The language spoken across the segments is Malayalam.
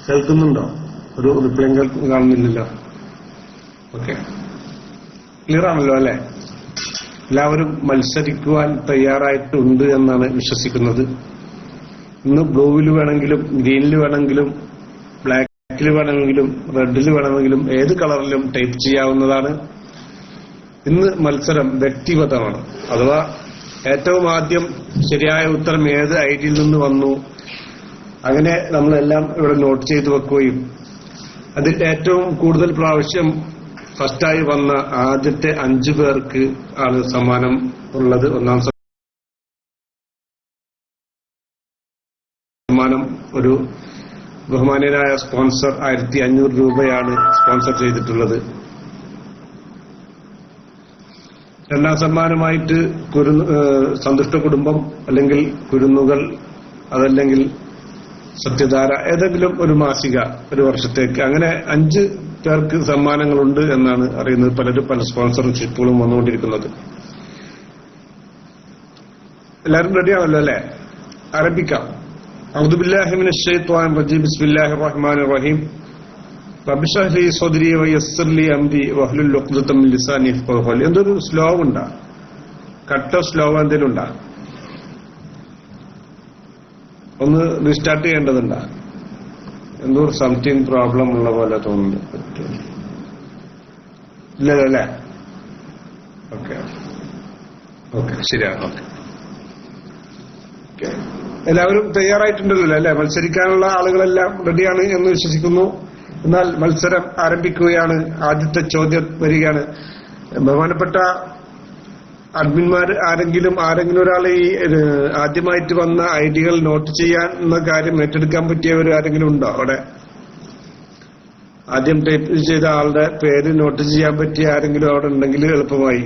കേൾക്കുന്നുണ്ടോ? ഒരു റിപ്ലൈ കാണുന്നില്ലല്ലോ. ഓക്കെ, ക്ലിയർ ആണല്ലോ അല്ലെ? എല്ലാവരും മത്സരിക്കുവാൻ തയ്യാറായിട്ടുണ്ട് എന്നാണ് വിശ്വസിക്കുന്നത്. ഇന്ന് ബ്ലൂവിൽ വേണമെങ്കിലും ഗ്രീനിൽ വേണമെങ്കിലും ബ്ലാക്കിൽ വേണമെങ്കിലും റെഡിൽ വേണമെങ്കിലും ഏത് കളറിലും ടൈപ്പ് ചെയ്യാവുന്നതാണ്. ഇന്ന് മത്സരം വ്യക്തിഗതമാണ്. അഥവാ ഏറ്റവും ആദ്യം ശരിയായ ഉത്തരം ഏത് ഐഡിയിൽ നിന്ന് വന്നു, അങ്ങനെ നമ്മളെല്ലാം ഇവിടെ നോട്ട് ചെയ്തു വെക്കുകയും അതിൽ ഏറ്റവും കൂടുതൽ പ്രാവശ്യം ഫസ്റ്റായി വന്ന ആദ്യത്തെ 5 പേർക്ക് ആണ് സമ്മാനം ഉള്ളത്. ഒന്നാം സമ്മാനം ഒരു ബഹുമാന്യനായ സ്പോൺസർ 1500 രൂപയാണ് സ്പോൺസർ ചെയ്തിട്ടുള്ളത്. രണ്ടാം സമ്മാനമായിട്ട് സന്തുഷ്ട കുടുംബം, അല്ലെങ്കിൽ കുരുന്നുകൾ, അതല്ലെങ്കിൽ സത്യധാര, ഏതെങ്കിലും ഒരു മാസിക ഒരു വർഷത്തേക്ക്, അങ്ങനെ 5 പേർക്ക് സമ്മാനങ്ങളുണ്ട് എന്നാണ് അറിയുന്നത്. പലരും പല സ്പോൺസർഷിപ്പുകളും വന്നുകൊണ്ടിരിക്കുന്നത്. എല്ലാവരും റെഡിയാണല്ലോ അല്ലെ? ആരംഭിക്കാം. അഊദു ബില്ലാഹി മിനശ് ശൈത്വാനിർ റജീം. ബിസ്മില്ലാഹിർ റഹ്മാനിർ റഹീം. റബ്ബി ഇശ്റഹ് ലി സദ്രി വയസ്സിർ ലി അംരി വഹ്ലുൽ ഉഖ്ദതം മിൻ ലിസാനി യഫ്ഖഹു ഖൗലി. എന്തൊരു സ്ലോവ് ഉണ്ടാ? കട്ട സ്ലോവ് എന്തെങ്കിലും ഉണ്ടാ? ഒന്ന് റീസ്റ്റാർട്ട് ചെയ്യേണ്ടതുണ്ടാ? എന്തോ സംതിങ് പ്രോബ്ലം ഉള്ള പോലെ തോന്നുന്നു. ഇല്ലല്ലോ അല്ലേ? ഓക്കെ ഓക്കെ, ശരിയാണ്. ഓക്കെ, എല്ലാവരും തയ്യാറായിട്ടുണ്ടല്ലോ അല്ലെ? മത്സരിക്കാനുള്ള ആളുകളെല്ലാം റെഡിയാണ് എന്ന് വിശ്വസിക്കുന്നു. എന്നാൽ മത്സരം ആരംഭിക്കുകയാണ്. ആദ്യത്തെ ചോദ്യം വരികയാണ്. ബഹുമാനപ്പെട്ട അഡ്മിന്മാർ ആരെങ്കിലും ഒരാൾ ഈ ആദ്യമായിട്ട് വന്ന ഐഡികൾ നോട്ട് ചെയ്യാൻ എന്ന കാര്യം ഏറ്റെടുക്കാൻ പറ്റിയവർ ആരെങ്കിലും ഉണ്ടോ അവിടെ? ആദ്യം ടൈപ്പ് ചെയ്ത ആളുടെ പേര് നോട്ട് ചെയ്യാൻ പറ്റിയ ആരെങ്കിലും അവിടെ ഉണ്ടെങ്കിൽ എളുപ്പമായി.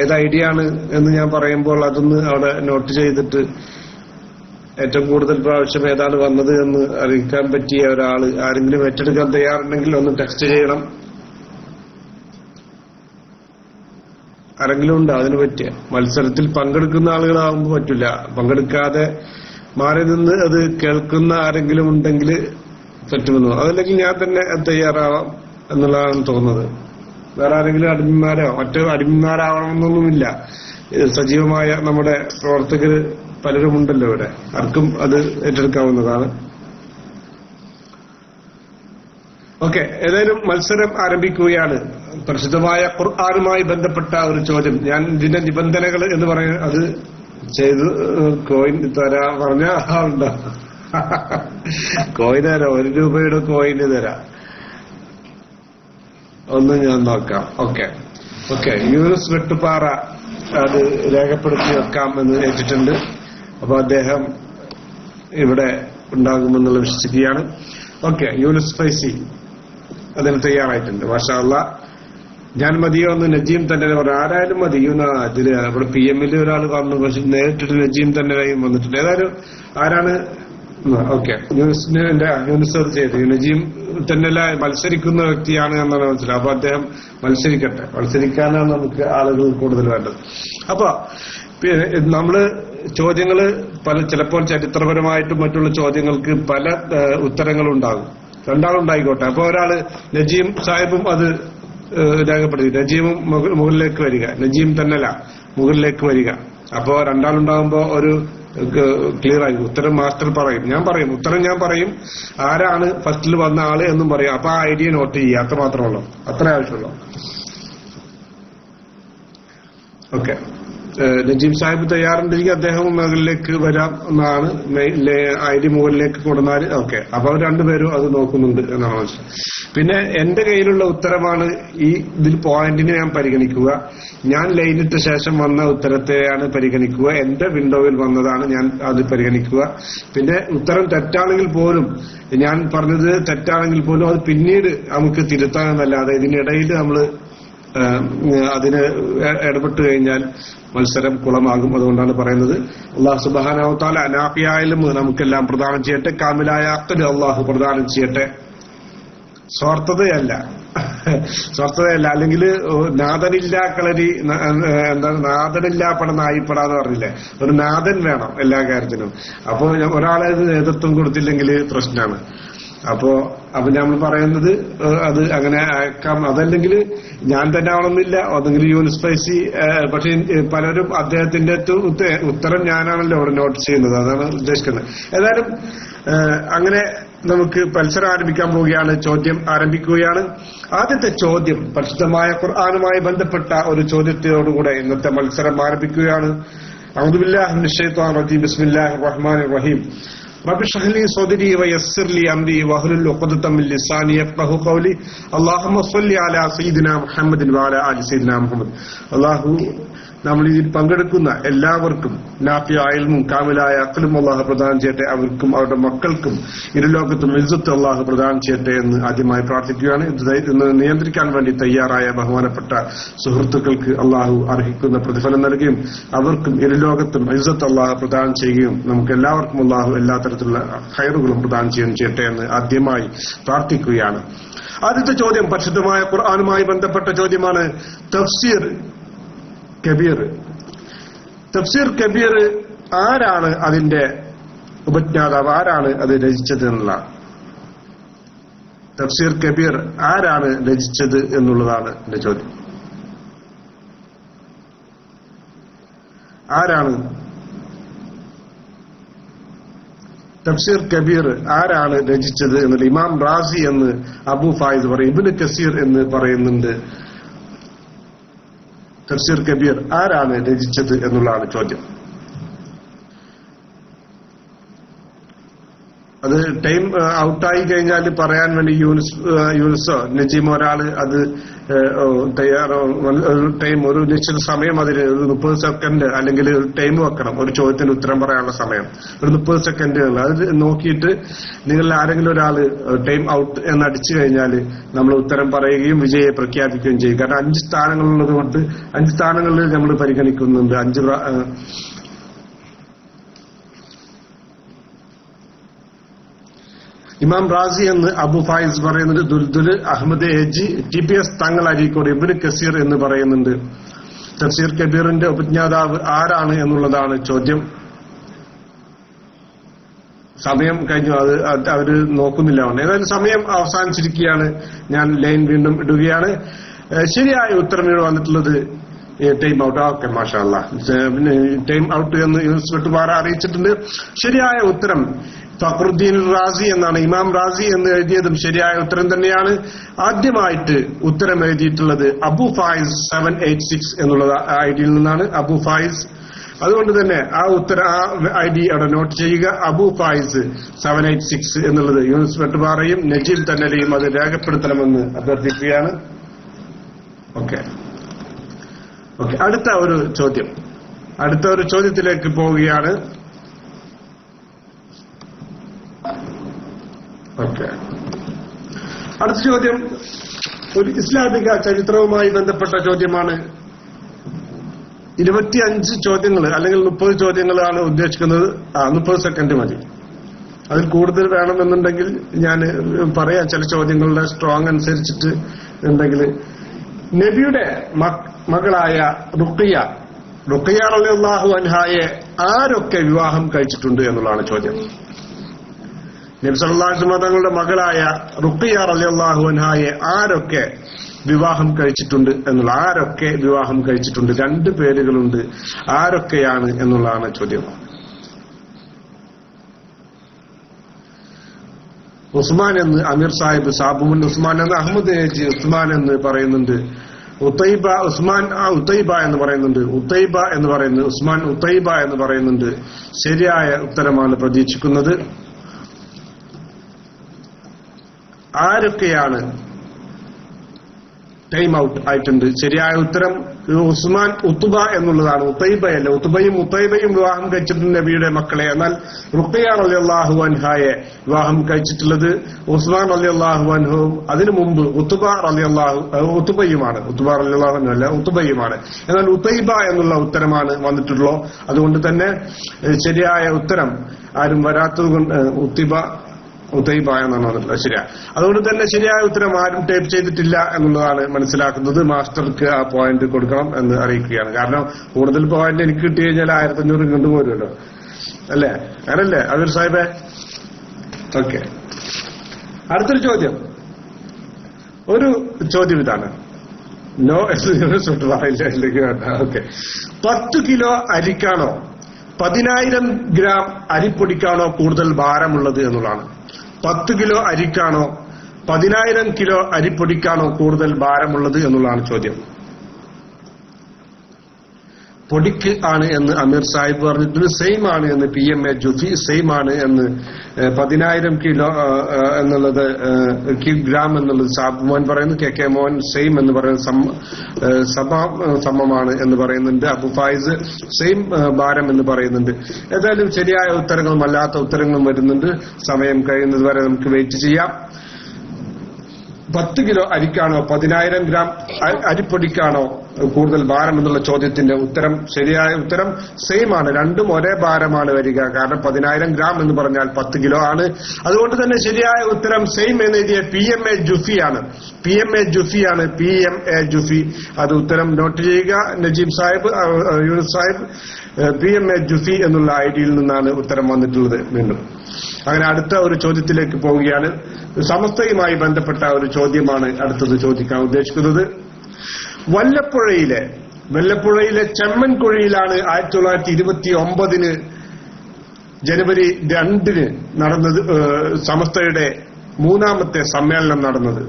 ഏത് ഐഡിയ ആണ് എന്ന് ഞാൻ പറയുമ്പോൾ അതൊന്ന് അവിടെ നോട്ട് ചെയ്തിട്ട് ഏറ്റവും കൂടുതൽ പ്രാവശ്യം ഏതാണ് വന്നത് എന്ന് അറിയിക്കാൻ പറ്റിയ ഒരാള് ആരെങ്കിലും ഏറ്റെടുക്കാൻ തയ്യാറുണ്ടെങ്കിൽ ഒന്ന് ടെക്സ്റ്റ് ചെയ്യണം. ആരെങ്കിലും ഉണ്ടോ അതിന് പറ്റിയ? മത്സരത്തിൽ പങ്കെടുക്കുന്ന ആളുകളാവുമ്പോൾ പറ്റില്ല. പങ്കെടുക്കാതെ മാറി നിന്ന് അത് കേൾക്കുന്ന ആരെങ്കിലും ഉണ്ടെങ്കിൽ പറ്റുമെന്നോ, അതല്ലെങ്കിൽ ഞാൻ തന്നെ തയ്യാറാവാം എന്നുള്ളതാണ് തോന്നുന്നത്. വേറെ ആരെങ്കിലും അടിമന്മാരോ മറ്റോ അടിമന്മാരാവണമെന്നൊന്നുമില്ല. സജീവമായ നമ്മുടെ പ്രവർത്തകർ പലരുമുണ്ടല്ലോ ഇവിടെ. ആർക്കും അത് ഏറ്റെടുക്കാവുന്നതാണ്. ഓക്കെ, ഏതായാലും മത്സരം ആരംഭിക്കുകയാണ്. പരിശുദ്ധമായ ഖുർആനുമായി ബന്ധപ്പെട്ട ഒരു ചോദ്യം. ഞാൻ ഇതിന്റെ നിബന്ധനകൾ എന്ന് പറയുന്നത് അത് ചെയ്ത് കോയിൻ തരാ പറഞ്ഞ ആളുണ്ടോ? കോയിൻ തരാം, 1 രൂപയുടെ കോയിന് തരാം. ഒന്ന് ഞാൻ നോക്കാം. ഓക്കെ ഓക്കെ, യൂനുസ് വെട്ടുപാറ അത് രേഖപ്പെടുത്തി വെക്കാം എന്ന് ഏറ്റിട്ടുണ്ട്. അപ്പൊ അദ്ദേഹം ഇവിടെ ഉണ്ടാകുമെന്നുള്ള വിശ്വസിക്കുകയാണ്. ഓക്കെ, യൂനുസ് ഫൈസി അതിന് തയ്യാറായിട്ടുണ്ട്. മാഷാ അല്ലാഹ്. ഞാൻ മതിയോ എന്ന് നജീം തന്നെ പറഞ്ഞു. ആരായാലും മതി. ഇതില് ഇവിടെ PM-ൽ ഒരാൾ പറഞ്ഞു, പക്ഷെ നേരിട്ടിട്ട് നജീം തന്നെ വന്നിട്ടുണ്ട്. ഏതായാലും ആരാണ്? ഓക്കെ, യൂനുസ് ചെയ്ത് നജീം തന്നെ മത്സരിക്കുന്ന വ്യക്തിയാണ് എന്നാണ് മനസ്സിലായത്. അപ്പൊ അദ്ദേഹം മത്സരിക്കട്ടെ. മത്സരിക്കാനാണ് നമുക്ക് ആളുകൾ കൂടുതൽ വേണ്ടത്. അപ്പൊ നമ്മള് ചോദ്യങ്ങള് ചിലപ്പോൾ ചരിത്രപരമായിട്ടും മറ്റുള്ള ചോദ്യങ്ങൾക്ക് പല ഉത്തരങ്ങളുണ്ടാകും. രണ്ടാളുണ്ടായിക്കോട്ടെ. അപ്പൊ ഒരാള് നജീം സാഹിബും അത് രേഖപ്പെടുത്തി. നജീമും മുകളിലേക്ക് വരിക, നജീം തന്നെയല്ല മുകളിലേക്ക് വരിക. അപ്പോ രണ്ടാളുണ്ടാകുമ്പോ ഒരു ക്ലിയർ ആയി ഉത്തരം മാസ്റ്റർ പറയും, ഞാൻ പറയും, ഉത്തരം ഞാൻ പറയും, ആരാണ് ഫസ്റ്റിൽ വന്ന ആള് എന്നും പറയും. അപ്പൊ ആ ഐഡിയ നോട്ട് ചെയ്യുക. അത്ര മാത്രമല്ലോ, അത്ര ആവശ്യമുള്ളൂ. ഓക്കെ, നജീം സാഹിബ് തയ്യാറുണ്ടെങ്കിൽ അദ്ദേഹം മുകളിലേക്ക് വരാം എന്നാണ്. ഐ ഡി മുകളിലേക്ക് കൊടുന്നാൽ ഓക്കെ. അപ്പൊ അവർ രണ്ടുപേരും അത് നോക്കുന്നുണ്ട് എന്നാണ് മനസ്സിലായത്. പിന്നെ എന്റെ കയ്യിലുള്ള ഉത്തരമാണ് ഈ ഇതിൽ പോയിന്റിനെ ഞാൻ പരിഗണിക്കുക. ഞാൻ ലൈനിട്ട ശേഷം വന്ന ഉത്തരത്തെയാണ് പരിഗണിക്കുക. എന്റെ വിൻഡോയിൽ വന്നതാണ് ഞാൻ അത് പരിഗണിക്കുക. പിന്നെ ഉത്തരം തെറ്റാണെങ്കിൽ പോലും, ഞാൻ പറഞ്ഞത് തെറ്റാണെങ്കിൽ പോലും അത് പിന്നീട് നമുക്ക് തിരുത്താനെന്നല്ലാതെ ഇതിനിടയിൽ നമ്മൾ അതിന് ഇടപെട്ട് കഴിഞ്ഞാൽ മത്സരം കുളമാകും. അതുകൊണ്ടാണ് പറയുന്നത്. അല്ലാഹു സുബ്ഹാനഹു വ തആല അനാഫിയായ ഇൽമ് നമുക്കെല്ലാം പ്രദാനം ചെയ്യട്ടെ. കാമിലായ അഖ്ൽ അല്ലാഹു പ്രദാനം ചെയ്യട്ടെ. സ്വാർത്ഥതയല്ല, സ്വസ്ഥതയല്ല. അല്ലെങ്കിൽ നാഥനില്ല കളരി, എന്താണ് നാഥനില്ല പട നായിപ്പടാന്ന് പറഞ്ഞില്ലേ, ഒരു നാഥൻ വേണം എല്ലാ കാര്യത്തിനും. അപ്പോ ഒരാളെ നേതൃത്വം കൊടുത്തില്ലെങ്കിൽ പ്രശ്നമാണ്. അപ്പൊ നമ്മൾ പറയുന്നത് അത് അങ്ങനെ അയക്കാം. അതല്ലെങ്കിൽ ഞാൻ തന്നെ ആവണമെന്നില്ല, അതെങ്കിൽ യൂനിസ് ഫൈസി. പക്ഷെ പലരും അദ്ദേഹത്തിന്റെ ഉത്തരം ഞാനാണല്ലോ അവിടെ നോട്ട് ചെയ്യുന്നത്, അതാണ് ഉദ്ദേശിക്കുന്നത്. ഏതായാലും അങ്ങനെ നമുക്ക് മത്സരം ആരംഭിക്കാൻ പോവുകയാണ്. ചോദ്യം ആരംഭിക്കുകയാണ്. ആദ്യത്തെ ചോദ്യം പരിശുദ്ധമായ ഖുർആനുമായി ബന്ധപ്പെട്ട ഒരു ചോദ്യത്തോടുകൂടെ ഇന്നത്തെ മത്സരം ആരംഭിക്കുകയാണ്. അഊദു ബില്ലാഹി മിനശ് ശൈത്വാനിർ റജീം. ബിസ്മില്ലാഹിർ റഹ്മാനിർ റഹീം. റബ്ബി ഇശ്റഹ് ലി സദ്രി വയസ്സിർ ലി അംരി വഹ്ലുൽ ഉഖ്ദതം മിൻ ലിസാനി യഫ്ഖഹു ഖൗലി. അല്ലാഹുമ്മ സ്വല്ലി അലാ സയ്യിദിനാ മുഹമ്മദിൻ വഅലാ ആലി സയ്യിദിനാ മുഹമ്മദ്. അല്ലാഹു നമ്മൾ ഇതിൽ പങ്കെടുക്കുന്ന എല്ലാവർക്കും നാഫിയായ ഇൽമും കാമിലായ അഖ്ലും അല്ലാഹു പ്രദാനം ചെയ്യട്ടെ. അവർക്കും അവരുടെ മക്കൾക്കും ഇരുലോകത്തും ഇസ്സത്ത് അല്ലാഹു പ്രദാനം ചെയ്യട്ടെ എന്ന് ആദ്യമായി പ്രാർത്ഥിക്കുകയാണ്. ഇന്ന് നിയന്ത്രിക്കാൻ വേണ്ടി തയ്യാറായ ബഹുമാനപ്പെട്ട സുഹൃത്തുക്കൾക്ക് അല്ലാഹു അർഹിക്കുന്ന പ്രതിഫലം നൽകുകയും അവർക്കും ഇരുലോകത്തും ഇസ്സത്ത് അല്ലാഹു പ്രദാനം ചെയ്യുകയും നമുക്ക് എല്ലാവർക്കും അല്ലാഹു എല്ലാ തരത്തിലുള്ള ഖൈറുകളും പ്രദാനം ചെയ്യുകയും ചെയ്യട്ടെ എന്ന് ആദ്യമായി പ്രാർത്ഥിക്കുകയാണ്. ആദ്യത്തെ ചോദ്യം പരിശുദ്ധമായ ഖുർആനുമായി ബന്ധപ്പെട്ട ചോദ്യമാണ്. തഫ്സീർ കബീർ. തഫ്സീർ കബീർ ആരാണ് അതിന്റെ ഉപജ്ഞാതാവ്, ആരാണ് അത് രചിച്ചത് എന്നുള്ള. തഫ്സീർ കബീർ ആരാണ് രചിച്ചത് എന്നുള്ളതാണ് എന്റെ ചോദ്യം. ആരാണ് തഫ്സീർ കബീർ ആരാണ് രചിച്ചത് എന്നുള്ള. ഇമാം റാസി എന്ന് അബു ഫായിദ് പറയും, ഇബ്നു കസീർ എന്ന് പറയുന്നുണ്ട്. തഫ്സീർ കബീർ ആരാണ് രചിച്ചത് എന്നുള്ളതാണ് ചോദ്യം. അത് ടൈം ഔട്ടായി കഴിഞ്ഞാൽ പറയാൻ വേണ്ടി യൂനിസോ നജീമോ ഒരാള് അത് ടൈം ഒരു നിശ്ചിത സമയം, അതിന് ഒരു 30 സെക്കൻഡ് അല്ലെങ്കിൽ ഒരു ടൈം വെക്കണം. ഒരു ചോദ്യത്തിന് ഉത്തരം പറയാനുള്ള സമയം ഒരു 30 സെക്കൻഡ്. അത് നോക്കിയിട്ട് നിങ്ങൾ ആരെങ്കിലും ഒരാള് ടൈം ഔട്ട് എന്ന് അടിച്ചു കഴിഞ്ഞാൽ നമ്മൾ ഉത്തരം പറയുകയും വിജയെ പ്രഖ്യാപിക്കുകയും ചെയ്യും. കാരണം 5 സ്ഥാനങ്ങളുള്ളത് കൊണ്ട് 5 സ്ഥാനങ്ങളിൽ നമ്മൾ പരിഗണിക്കുന്നുണ്ട്. 5 ഇമാം റാസി എന്ന് അബു ഫായിസ് പറയുന്നുണ്ട്. ദുൽദുൽ അഹമ്മദ് എജി TPS തങ്ങൾ അരീക്കോട് ഇബ്നു കസീർ എന്ന് പറയുന്നുണ്ട്. തഫ്സീർ കബീറിന്റെ ഉപജ്ഞാതാവ് ആരാണ് എന്നുള്ളതാണ് ചോദ്യം. സമയം കഴിഞ്ഞു, അത് അവര് നോക്കുന്നില്ല. ഏതായാലും സമയം അവസാനിച്ചിരിക്കുകയാണ്. ഞാൻ ലൈൻ വീണ്ടും ഇടുകയാണ്. ശരിയായ ഉത്തരം ഇവിടെ വന്നിട്ടുള്ളത് ടൈം ഔട്ട്. ഓക്കെ, മാഷാ അല്ലാഹ്. പിന്നെ ടൈം ഔട്ട് എന്ന് യൂനിസ് അറിയിച്ചിട്ടുണ്ട്. ശരിയായ ഉത്തരം ഫഖറുദ്ദീൻ റാസി എന്നാണ്. ഇമാം റാസി എന്ന് എഴുതിയതും ശരിയായ ഉത്തരം തന്നെയാണ്. ആദ്യമായിട്ട് ഉത്തരം എഴുതിയിട്ടുള്ളത് അബു ഫായിസ് 786 എന്നുള്ള ഐഡിയിൽ നിന്നാണ്. അബു ഫായിസ്. അതുകൊണ്ട് തന്നെ ആ ID അവിടെ നോട്ട് ചെയ്യുക. അബു ഫായിസ് 786 എന്നുള്ളത് യൂനിസ് വെട്ടുപാറയും നജീൽ തന്നലയും അത് രേഖപ്പെടുത്തണമെന്ന് അഭ്യർത്ഥിക്കുകയാണ്. ഓക്കെ. അടുത്ത ഒരു ചോദ്യത്തിലേക്ക് പോവുകയാണ്. അടുത്ത ചോദ്യം ഒരു ഇസ്ലാമിക ചരിത്രവുമായി ബന്ധപ്പെട്ട ചോദ്യമാണ്. 25 ചോദ്യങ്ങൾ അല്ലെങ്കിൽ 30 ചോദ്യങ്ങളാണ് ഉദ്ദേശിക്കുന്നത്. 30 സെക്കൻഡ് മതി. അതിൽ കൂടുതൽ വേണമെന്നുണ്ടെങ്കിൽ ഞാൻ പറയാം. ചില ചോദ്യങ്ങളുടെ സ്ട്രോങ് അനുസരിച്ചിട്ട് ഉണ്ടെങ്കിൽ. നബിയുടെ മകളായ റുഖിയ റളിയല്ലാഹു അൻഹായെ ആരൊക്കെ വിവാഹം കഴിച്ചിട്ടുണ്ട് എന്നുള്ളതാണ് ചോദ്യം. നബി സല്ലല്ലാഹു അലൈഹി വസല്ലം തങ്ങളുടെ മകളായ റുഖിയ റളിയല്ലാഹു അൻഹായെ ആരൊക്കെ വിവാഹം കഴിച്ചിട്ടുണ്ട് എന്നുള്ള. ആരൊക്കെ വിവാഹം കഴിച്ചിട്ടുണ്ട്? 2 പേരുകളുണ്ട്. ആരൊക്കെയാണ് എന്നുള്ളതാണ് ചോദ്യം. ഉസ്മാൻ എന്ന് അമീർ സാഹിബ് സാബുമുൻ ഉസ്മാൻ എന്ന് അഹമ്മദ് ഏജി ഉസ്മാൻ എന്ന് പറയുന്നുണ്ട്. ഉത്തൈബ എന്ന് പറയുന്നുണ്ട്. ഉത്തൈബ എന്ന് പറയുന്നത് ഉസ്മാൻ ഉത്തൈബ എന്ന് പറയുന്നുണ്ട്. ശരിയായ ഉത്തരമാണ് പ്രതീക്ഷിക്കുന്നത്. ആരൊക്കെയാണ്? ടൈം ഔട്ട് ആയിട്ടുണ്ട്. ശരിയായ ഉത്തരം ഉസ്മാൻ ഉത്തുബ എന്നുള്ളതാണ്. ഉത്തൈബയല്ല. ഉത്തൈബയും വിവാഹം കഴിച്ചിട്ടുണ്ട് നബിയുടെ മക്കളെ. എന്നാൽ റുഖിയ റളിയല്ലാഹു അൻഹായെ വിവാഹം കഴിച്ചിട്ടുള്ളത് ഉസ്മാൻ റളിയല്ലാഹു അൻഹുവും അതിനു മുമ്പ് ഉത്തുബയുമാണ്. ഉത്തുബ റളിയല്ലാഹു അൻഹു അല്ല, ഉത്തുബയുമാണ്. എന്നാൽ ഉത്തൈബ എന്നുള്ള ഉത്തരമാണ് വന്നിട്ടുള്ളൂ. അതുകൊണ്ട് തന്നെ ശരിയായ ഉത്തരം ആരും വരാത്തത് കൊണ്ട് ഉതൈബ എന്നാണ് വന്നിട്ടുള്ളത്. ശരിയാ. അതുകൊണ്ട് തന്നെ ശരിയായ ഉത്തരം ആരും ടൈപ്പ് ചെയ്തിട്ടില്ല എന്നുള്ളതാണ് മനസ്സിലാക്കുന്നത്. മാസ്റ്റർക്ക് ആ പോയിന്റ് കൊടുക്കണം എന്ന് അറിയിക്കുകയാണ്. കാരണം കൂടുതൽ പോയിന്റ് എനിക്ക് കിട്ടി കഴിഞ്ഞാൽ 1500 കൊണ്ടുപോരുമല്ലോ, അല്ലേ? അങ്ങനല്ലേ അമീർ സാഹിബേ? ഓക്കെ, അടുത്തൊരു ചോദ്യം. ഒരു ചോദ്യം ഇതാണ്. നോ എന്ന് പറയില്ല. ഓക്കെ, 10 കിലോ അരിക്കാണോ 10,000 ഗ്രാം അരിപ്പൊടിക്കാണോ കൂടുതൽ ഭാരമുള്ളത് എന്നുള്ളതാണ്. 10 കിലോ അരിക്കാണോ 10,000 കിലോ അരിപ്പൊടിക്കാണോ കൂടുതൽ ഭാരമുള്ളത് എന്നുള്ളതാണ് ചോദ്യം. പൊടിക്ക് ആണ് എന്ന് അമീർ സാഹിബ് പറഞ്ഞിട്ടുണ്ട്. സെയിം ആണ് എന്ന് PMA ജുഫി. സെയിം ആണ് എന്ന് 10,000 കിലോ എന്നുള്ളത് ഗ്രാം എന്നുള്ളത് സാബ് മോൻ പറയുന്നു. KK മോൻ സെയിം എന്ന് പറയുന്നത് സമമാണ് എന്ന് പറയുന്നുണ്ട്. അബു ഫായിസ് സെയിം ഭാരം എന്ന് പറയുന്നുണ്ട്. ഏതായാലും ശരിയായ ഉത്തരങ്ങളും അല്ലാത്ത ഉത്തരങ്ങളും വരുന്നുണ്ട്. സമയം കഴിയുന്നത് വരെ നമുക്ക് വെയിറ്റ് ചെയ്യാം. 10 കിലോ അരിക്കാണോ 10,000 ഗ്രാം അരിപ്പൊടിക്കാണോ കൂടുതൽ ഭാരം എന്നുള്ള ചോദ്യത്തിന്റെ ഉത്തരം, ശരിയായ ഉത്തരം സെയിം ആണ്. രണ്ടും ഒരേ ഭാരമാണ് വരിക. കാരണം 10,000 ഗ്രാം എന്ന് പറഞ്ഞാൽ 10 കിലോ ആണ്. അതുകൊണ്ട് തന്നെ ശരിയായ ഉത്തരം സെയിം എന്ന് എഴുതിയ PMA ജുഫിയാണ്. PMA ജുഫിയാണ്. PMA ജുഫി. അത് ഉത്തരം നോട്ട് ചെയ്യുക. നജീം സാഹിബ്, യൂനുസ് സാഹിബ്. PMA ജുഫി എന്നുള്ള ഐഡിയിൽ നിന്നാണ് ഉത്തരം വന്നിട്ടുള്ളത്. വീണ്ടും അങ്ങനെ അടുത്ത ഒരു ചോദ്യത്തിലേക്ക് പോവുകയാണ്. സമസ്തയുമായി ബന്ധപ്പെട്ട ഒരു ചോദ്യമാണ് അടുത്തത് ചോദിക്കാൻ ഉദ്ദേശിക്കുന്നത്. വല്ലപ്പുഴയിലെ ചെമ്മൻകുഴിയിലാണ് 1929 ജനുവരി 2 നടന്നത് സമസ്തയുടെ 3ാമത്തെ സമ്മേളനം നടന്നത്.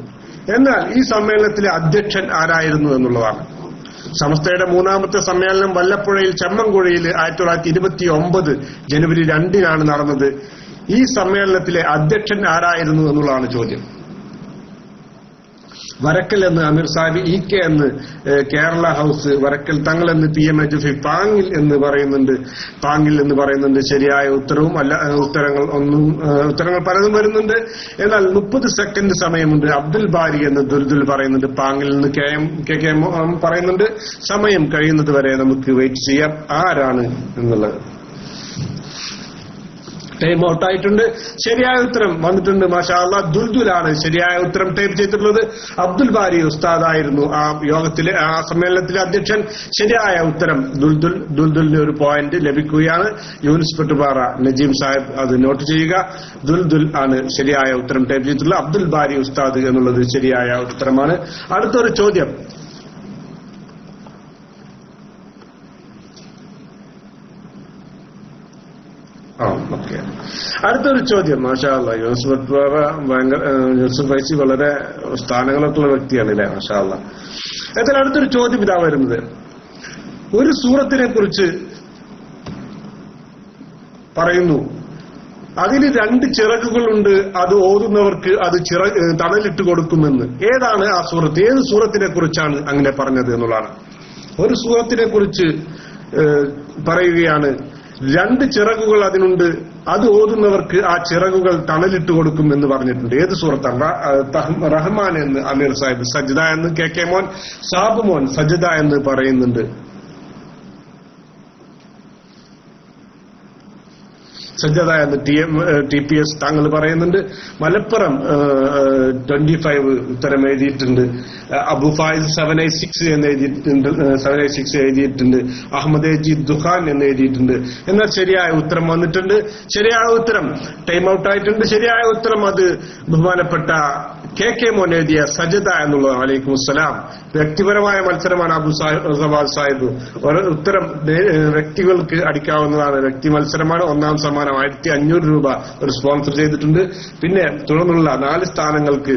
എന്നാൽ ഈ സമ്മേളനത്തിലെ അധ്യക്ഷൻ ആരായിരുന്നു എന്നുള്ളതാണ്. സമസ്തയുടെ 3ാമത്തെ സമ്മേളനം വല്ലപ്പുഴയിൽ ചെമ്മൻകുഴിയിൽ 1929 ജനുവരി 2 നടന്നത്. ഈ സമ്മേളനത്തിലെ അധ്യക്ഷൻ ആരായിരുന്നു എന്നുള്ളതാണ് ചോദ്യം. വരക്കൽ എന്ന് അമീർ സാഹിബ്, EK എന്ന് കേരള ഹൗസ്, വരക്കൽ തങ്ങൾ എന്ന് PMA ജുഫി, പാങ്ങിൽ എന്ന് പറയുന്നുണ്ട്. ശരിയായ ഉത്തരവും അല്ല ഉത്തരങ്ങൾ പലതും വരുന്നുണ്ട്. എന്നാൽ 30 സെക്കൻഡ് സമയമുണ്ട്. അബ്ദുൽ ബാരി എന്ന് ദുൽദുൽ പറയുന്നുണ്ട്. പാങ്ങിൽ നിന്ന് KK പറയുന്നുണ്ട്. സമയം കഴിയുന്നത് വരെ നമുക്ക് വെയിറ്റ് ചെയ്യാം ആരാണ് എന്നുള്ളത്. ടൈം ഔട്ട് ആയിട്ടുണ്ട്. ശരിയായ ഉത്തരം വന്നിട്ടുണ്ട്. മാഷാ അല്ലാഹ്, ദുൽദുലാണ് ശരിയായ ഉത്തരം ടൈപ്പ് ചെയ്തിട്ടുള്ളത്. അബ്ദുൽ ബാരി ഉസ്താദായിരുന്നു ആ സമ്മേളനത്തിലെ അധ്യക്ഷൻ. ശരിയായ ഉത്തരം ദുൽദുലിന് ഒരു പോയിന്റ് ലഭിക്കുകയാണ്. യൂനുസ് പെട്ടുപാറ, നജീം സാഹിബ് അത് നോട്ട് ചെയ്യുക. ദുൽദുൽ ആണ് ശരിയായ ഉത്തരം ടൈപ്പ് ചെയ്തിട്ടുള്ളത്. അബ്ദുൽ ബാരി ഉസ്താദ് എന്നുള്ളത് ശരിയായ ഉത്തരമാണ്. അടുത്തൊരു ചോദ്യം. ഓക്കെ, അടുത്തൊരു ചോദ്യം. മാഷാ അല്ലാഹ്, യൂനുസ് പെട്ടുപാറ യൂസുഫ് ഫൈസി വളരെ സ്ഥാനങ്ങളൊക്കെ ഉള്ള വ്യക്തിയാണ് അല്ലേ? മാഷാ അല്ലാഹ്. എന്നാൽ അടുത്തൊരു ചോദ്യം ഇതാ വരുന്നത്. ഒരു സൂറത്തിനെ കുറിച്ച് പറയുന്നു, അതിന് 2 ചിറകുകളുണ്ട്, അത് ഓതുന്നവർക്ക് അത് തണലിട്ട് കൊടുക്കുമെന്ന്. ഏതാണ് ആ സൂറത്ത്? ഏത് സൂറത്തിനെ കുറിച്ചാണ് അങ്ങനെ പറഞ്ഞത് എന്നുള്ളതാണ്. ഒരു സൂറത്തിനെ കുറിച്ച് പറയുകയാണ്, 2 ചിറകുകൾ അതിനുണ്ട്, അത് ഓതുന്നവർക്ക് ആ ചിറകുകൾ തണലിട്ട് കൊടുക്കും എന്ന് പറഞ്ഞിട്ടുണ്ട്. ഏത് സൂറത്താണ്? റഹ്മാൻ എന്ന് അമീർ സാഹിബ്, സജ്ദ എന്ന് KK മോൻ, സാബ് മോൻ സജ്ദ എന്ന് പറയുന്നുണ്ട്. സജ്ജത എന്ന് TPS താങ്കൾ പറയുന്നുണ്ട്. മലപ്പുറം 25 ഉത്തരം എഴുതിയിട്ടുണ്ട്. അബു ഫായിസ് 786 എന്ന് എഴുതിയിട്ടുണ്ട്. 786 എഴുതിയിട്ടുണ്ട്. അഹമ്മദ് ദുഖാൻ എന്ന് എഴുതിയിട്ടുണ്ട്. എന്നാൽ ശരിയായ ഉത്തരം വന്നിട്ടുണ്ട്. ശരിയായ ഉത്തരം ടൈം ഔട്ട് ആയിട്ടുണ്ട്. ശരിയായ ഉത്തരം അത് ബഹുമാനപ്പെട്ട KK മോൻ എഴുതിയ സജ്ജത എന്നുള്ളത്. വലൈക്കും അസ്സലാം. വ്യക്തിപരമായ മത്സരമാണ് അബു സവാദ് സാഹിബ്. ഉത്തരം വ്യക്തികൾക്ക് അടിക്കാവുന്നതാണ്. വ്യക്തി മത്സരമാണ്. 1ാം സമ്മാനം 1500 രൂപ ഒരു സ്പോൺസർ ചെയ്തിട്ടുണ്ട്. പിന്നെ തുടർന്നുള്ള 4 സ്ഥാനങ്ങൾക്ക്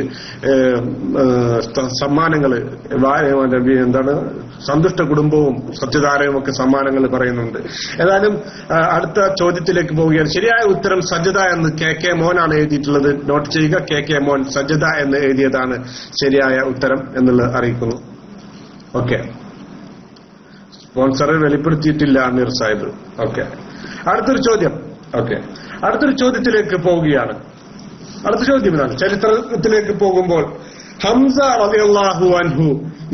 സമ്മാനങ്ങൾ, എന്താണ്, സന്തുഷ്ട കുടുംബവും സത്യധാരയും ഒക്കെ സമ്മാനങ്ങൾ പറയുന്നുണ്ട്. ഏതായാലും അടുത്ത ചോദ്യത്തിലേക്ക് പോവുകയാണ്. ശരിയായ ഉത്തരം സജ്ജത എന്ന് KK മോനാണ് എഴുതിയിട്ടുള്ളത്. നോട്ട് ചെയ്യുക. KK മോൻ സജ്ജത എന്ന് എഴുതിയതാണ് ശരിയായ ഉത്തരം എന്നുള്ളത് അറിയിക്കുന്നു. ഓക്കെ, സ്പോൺസറെ വെളിപ്പെടുത്തിയിട്ടില്ല അമീർ സാഹിബ്. ഓക്കെ, അടുത്തൊരു ചോദ്യം. ഓക്കെ, അടുത്തൊരു ചോദ്യത്തിലേക്ക് പോവുകയാണ്. അടുത്ത ചോദ്യം ഇതാണ്. ചരിത്രത്തിലേക്ക് പോകുമ്പോൾ ഹംസ റളിയല്ലാഹു അൻഹു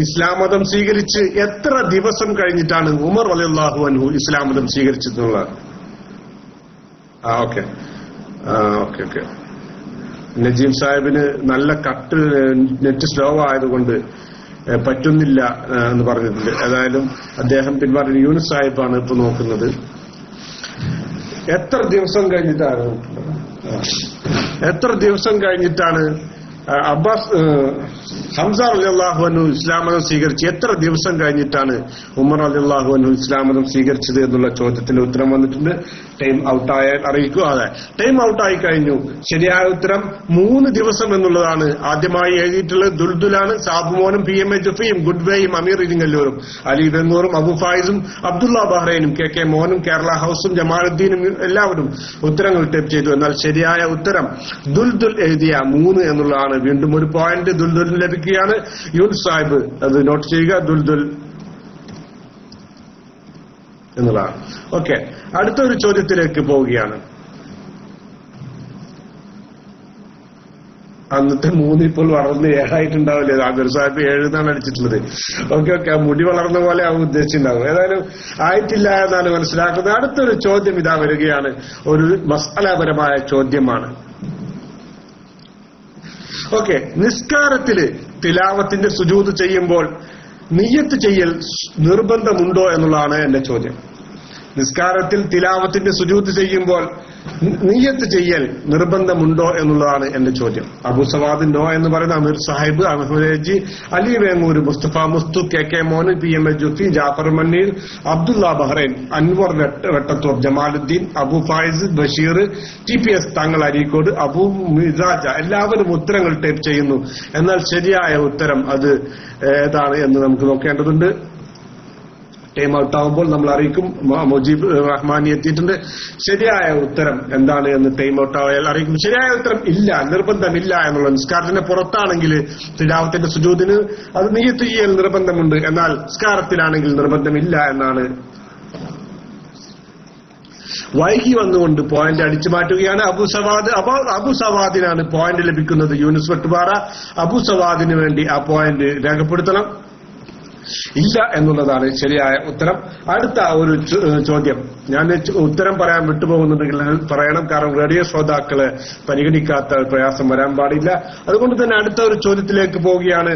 ഇസ്ലാം മതം സ്വീകരിച്ച് എത്ര ദിവസം കഴിഞ്ഞിട്ടാണ് ഉമർ റളിയല്ലാഹു അൻഹു ഇസ്ലാം മതം സ്വീകരിച്ചതെന്നുള്ളത്? ഓക്കെ ഓക്കെ ഓക്കെ നജീം സാഹിബിന് നല്ല കട്ട് നെറ്റ് സ്ലോ ആയതുകൊണ്ട് പറ്റുന്നില്ല എന്ന് പറഞ്ഞിട്ടുണ്ട്. ഏതായാലും അദ്ദേഹം പിൻമാറി യൂനുസ് സാഹിബാണ് ഇപ്പൊ നോക്കുന്നത്. എത്ര ദിവസം കഴിഞ്ഞിട്ടാണ് ഹംസ റളിയല്ലാഹു അൻഹു ഇസ്ലാം മതം സ്വീകരിച്ച് എത്ര ദിവസം കഴിഞ്ഞിട്ടാണ് ഉമർ റളിയല്ലാഹു അൻഹു ഇസ്ലാം മതം സ്വീകരിച്ചത് എന്നുള്ള ചോദ്യത്തിന്റെ ഉത്തരം വന്നിട്ടുണ്ട്. ടൈം ഔട്ടായാൽ അറിയിക്കുക. അതെ, ടൈം ഔട്ടായി കഴിഞ്ഞു. ശരിയായ ഉത്തരം 3 ദിവസം എന്നുള്ളതാണ്. ആദ്യമായി എഴുതിയിട്ടുള്ളത് ദുൽദുലാണ്, സാബുമോനും PMA ജുഫിയും ഗുഡ്വേയും അമീർ ഇരിങ്ങല്ലൂരും അലി വെങ്ങൂറും അബു ഫായിസും അബ്ദുള്ള ബഹ്റൈനും KK മോനും കേരള ഹൌസും ജമാലുദ്ദീനും എല്ലാവരും ഉത്തരങ്ങൾ ടൈപ്പ് ചെയ്തു. എന്നാൽ ശരിയായ ഉത്തരം ദുൽദുൽ എഴുതിയ 3 എന്നുള്ളതാണ്. വീണ്ടും ഒരു പോയിന്റ് ദുൽദുലിന് ലഭിക്കുകയാണ്. യൂനുസ് സാഹിബ് അത് നോട്ട് ചെയ്യുക, ദുൽദുൽ എന്നുള്ളതാണ്. ഓക്കെ, അടുത്തൊരു ചോദ്യത്തിലേക്ക് പോവുകയാണ്. അന്നത്തെ 3 ഇപ്പോൾ വളർന്ന് 7 ആയിട്ടുണ്ടാവില്ലേ? ആബിർ സാഹിബ് 7 എന്നാണ് അടിച്ചിട്ടുള്ളത്. ഓക്കെ, മുടി വളർന്ന പോലെ അവൻ ഉദ്ദേശിച്ചിട്ടുണ്ടാവും. ഏതായാലും ആയിട്ടില്ല എന്നാണ് മനസ്സിലാക്കുന്നത്. അടുത്തൊരു ചോദ്യം ഇതാ വരികയാണ്. ഒരു മസ്അലപരമായ ചോദ്യമാണ്. ഓക്കെ, നിസ്കാരത്തില് തിലാവത്തിന്റെ സുജൂദ് ചെയ്യുമ്പോൾ നിയ്യത്ത് ചെയ്യൽ നിർബന്ധമുണ്ടോ എന്നുള്ളതാണ് എന്റെ ചോദ്യം. നിസ്കാരത്തിൽ തിലാവത്തിന്റെ സുജൂദ് ചെയ്യുമ്പോൾ നിയ്യത്ത് ചെയ്യൽ നിർബന്ധമുണ്ടോ എന്നുള്ളതാണ് എന്റെ ചോദ്യം. അബു സവാദ് നോ എന്ന് പറയുന്ന Ameer Sahib, Ahammed Ali Vengoor, Musthafa Musthu, KK Mon, PMA Jufi, Jafar Manneer, Abdulla Bahrain, Anwar Vettathur, Jamaluddin, Abu Faiz, Basheer, TPS Thangal Areekode, Abu മിസാജ എല്ലാവരും ഉത്തരങ്ങൾ ടൈപ്പ് ചെയ്യുന്നു. എന്നാൽ ശരിയായ ഉത്തരം അത് ഏതാണ് എന്ന് നമുക്ക് നോക്കേണ്ടതുണ്ട്. ടൈം ഔട്ട് ആവുമ്പോൾ നമ്മൾ അറിയിക്കും. മുജീബ് റഹ്മാനി എത്തിയിട്ടുണ്ട്. ശരിയായ ഉത്തരം എന്താണ് എന്ന് ടൈം ഔട്ട് ആയാൽ അറിയിക്കും. ശരിയായ ഉത്തരം ഇല്ല, നിർബന്ധമില്ല എന്നുള്ള. നിസ്കാരത്തിന്റെ പുറത്താണെങ്കിൽ തിലാവത്തിന്റെ സുജൂദിന് അത് നിയ്യത്ത് ചെയ്യൽ നിർബന്ധമുണ്ട്. എന്നാൽ നിസ്കാരത്തിലാണെങ്കിൽ നിർബന്ധമില്ല എന്നാണ്. വൈകി വന്നുകൊണ്ട് പോയിന്റ് അടിച്ചു മാറ്റുകയാണ്. അബു സവാദിനാണ് പോയിന്റ് ലഭിക്കുന്നത്. യൂനുസ് വെട്ടുപാറ അബു സവാദിന് വേണ്ടി ആ പോയിന്റ് രേഖപ്പെടുത്തണം. ഇല്ല എന്നുള്ളതാണ് ശരിയായ ഉത്തരം. അടുത്ത ഒരു ചോദ്യം, ഞാൻ ഉത്തരം പറയാൻ വിട്ടുപോകുന്നുണ്ടെങ്കിൽ പറയണം. കാരണം റേഡിയോ ശ്രോതാക്കളെ പരിഗണിക്കാത്ത പ്രയാസം വരാൻ പാടില്ല. അതുകൊണ്ട് തന്നെ അടുത്ത ഒരു ചോദ്യത്തിലേക്ക് പോവുകയാണ്.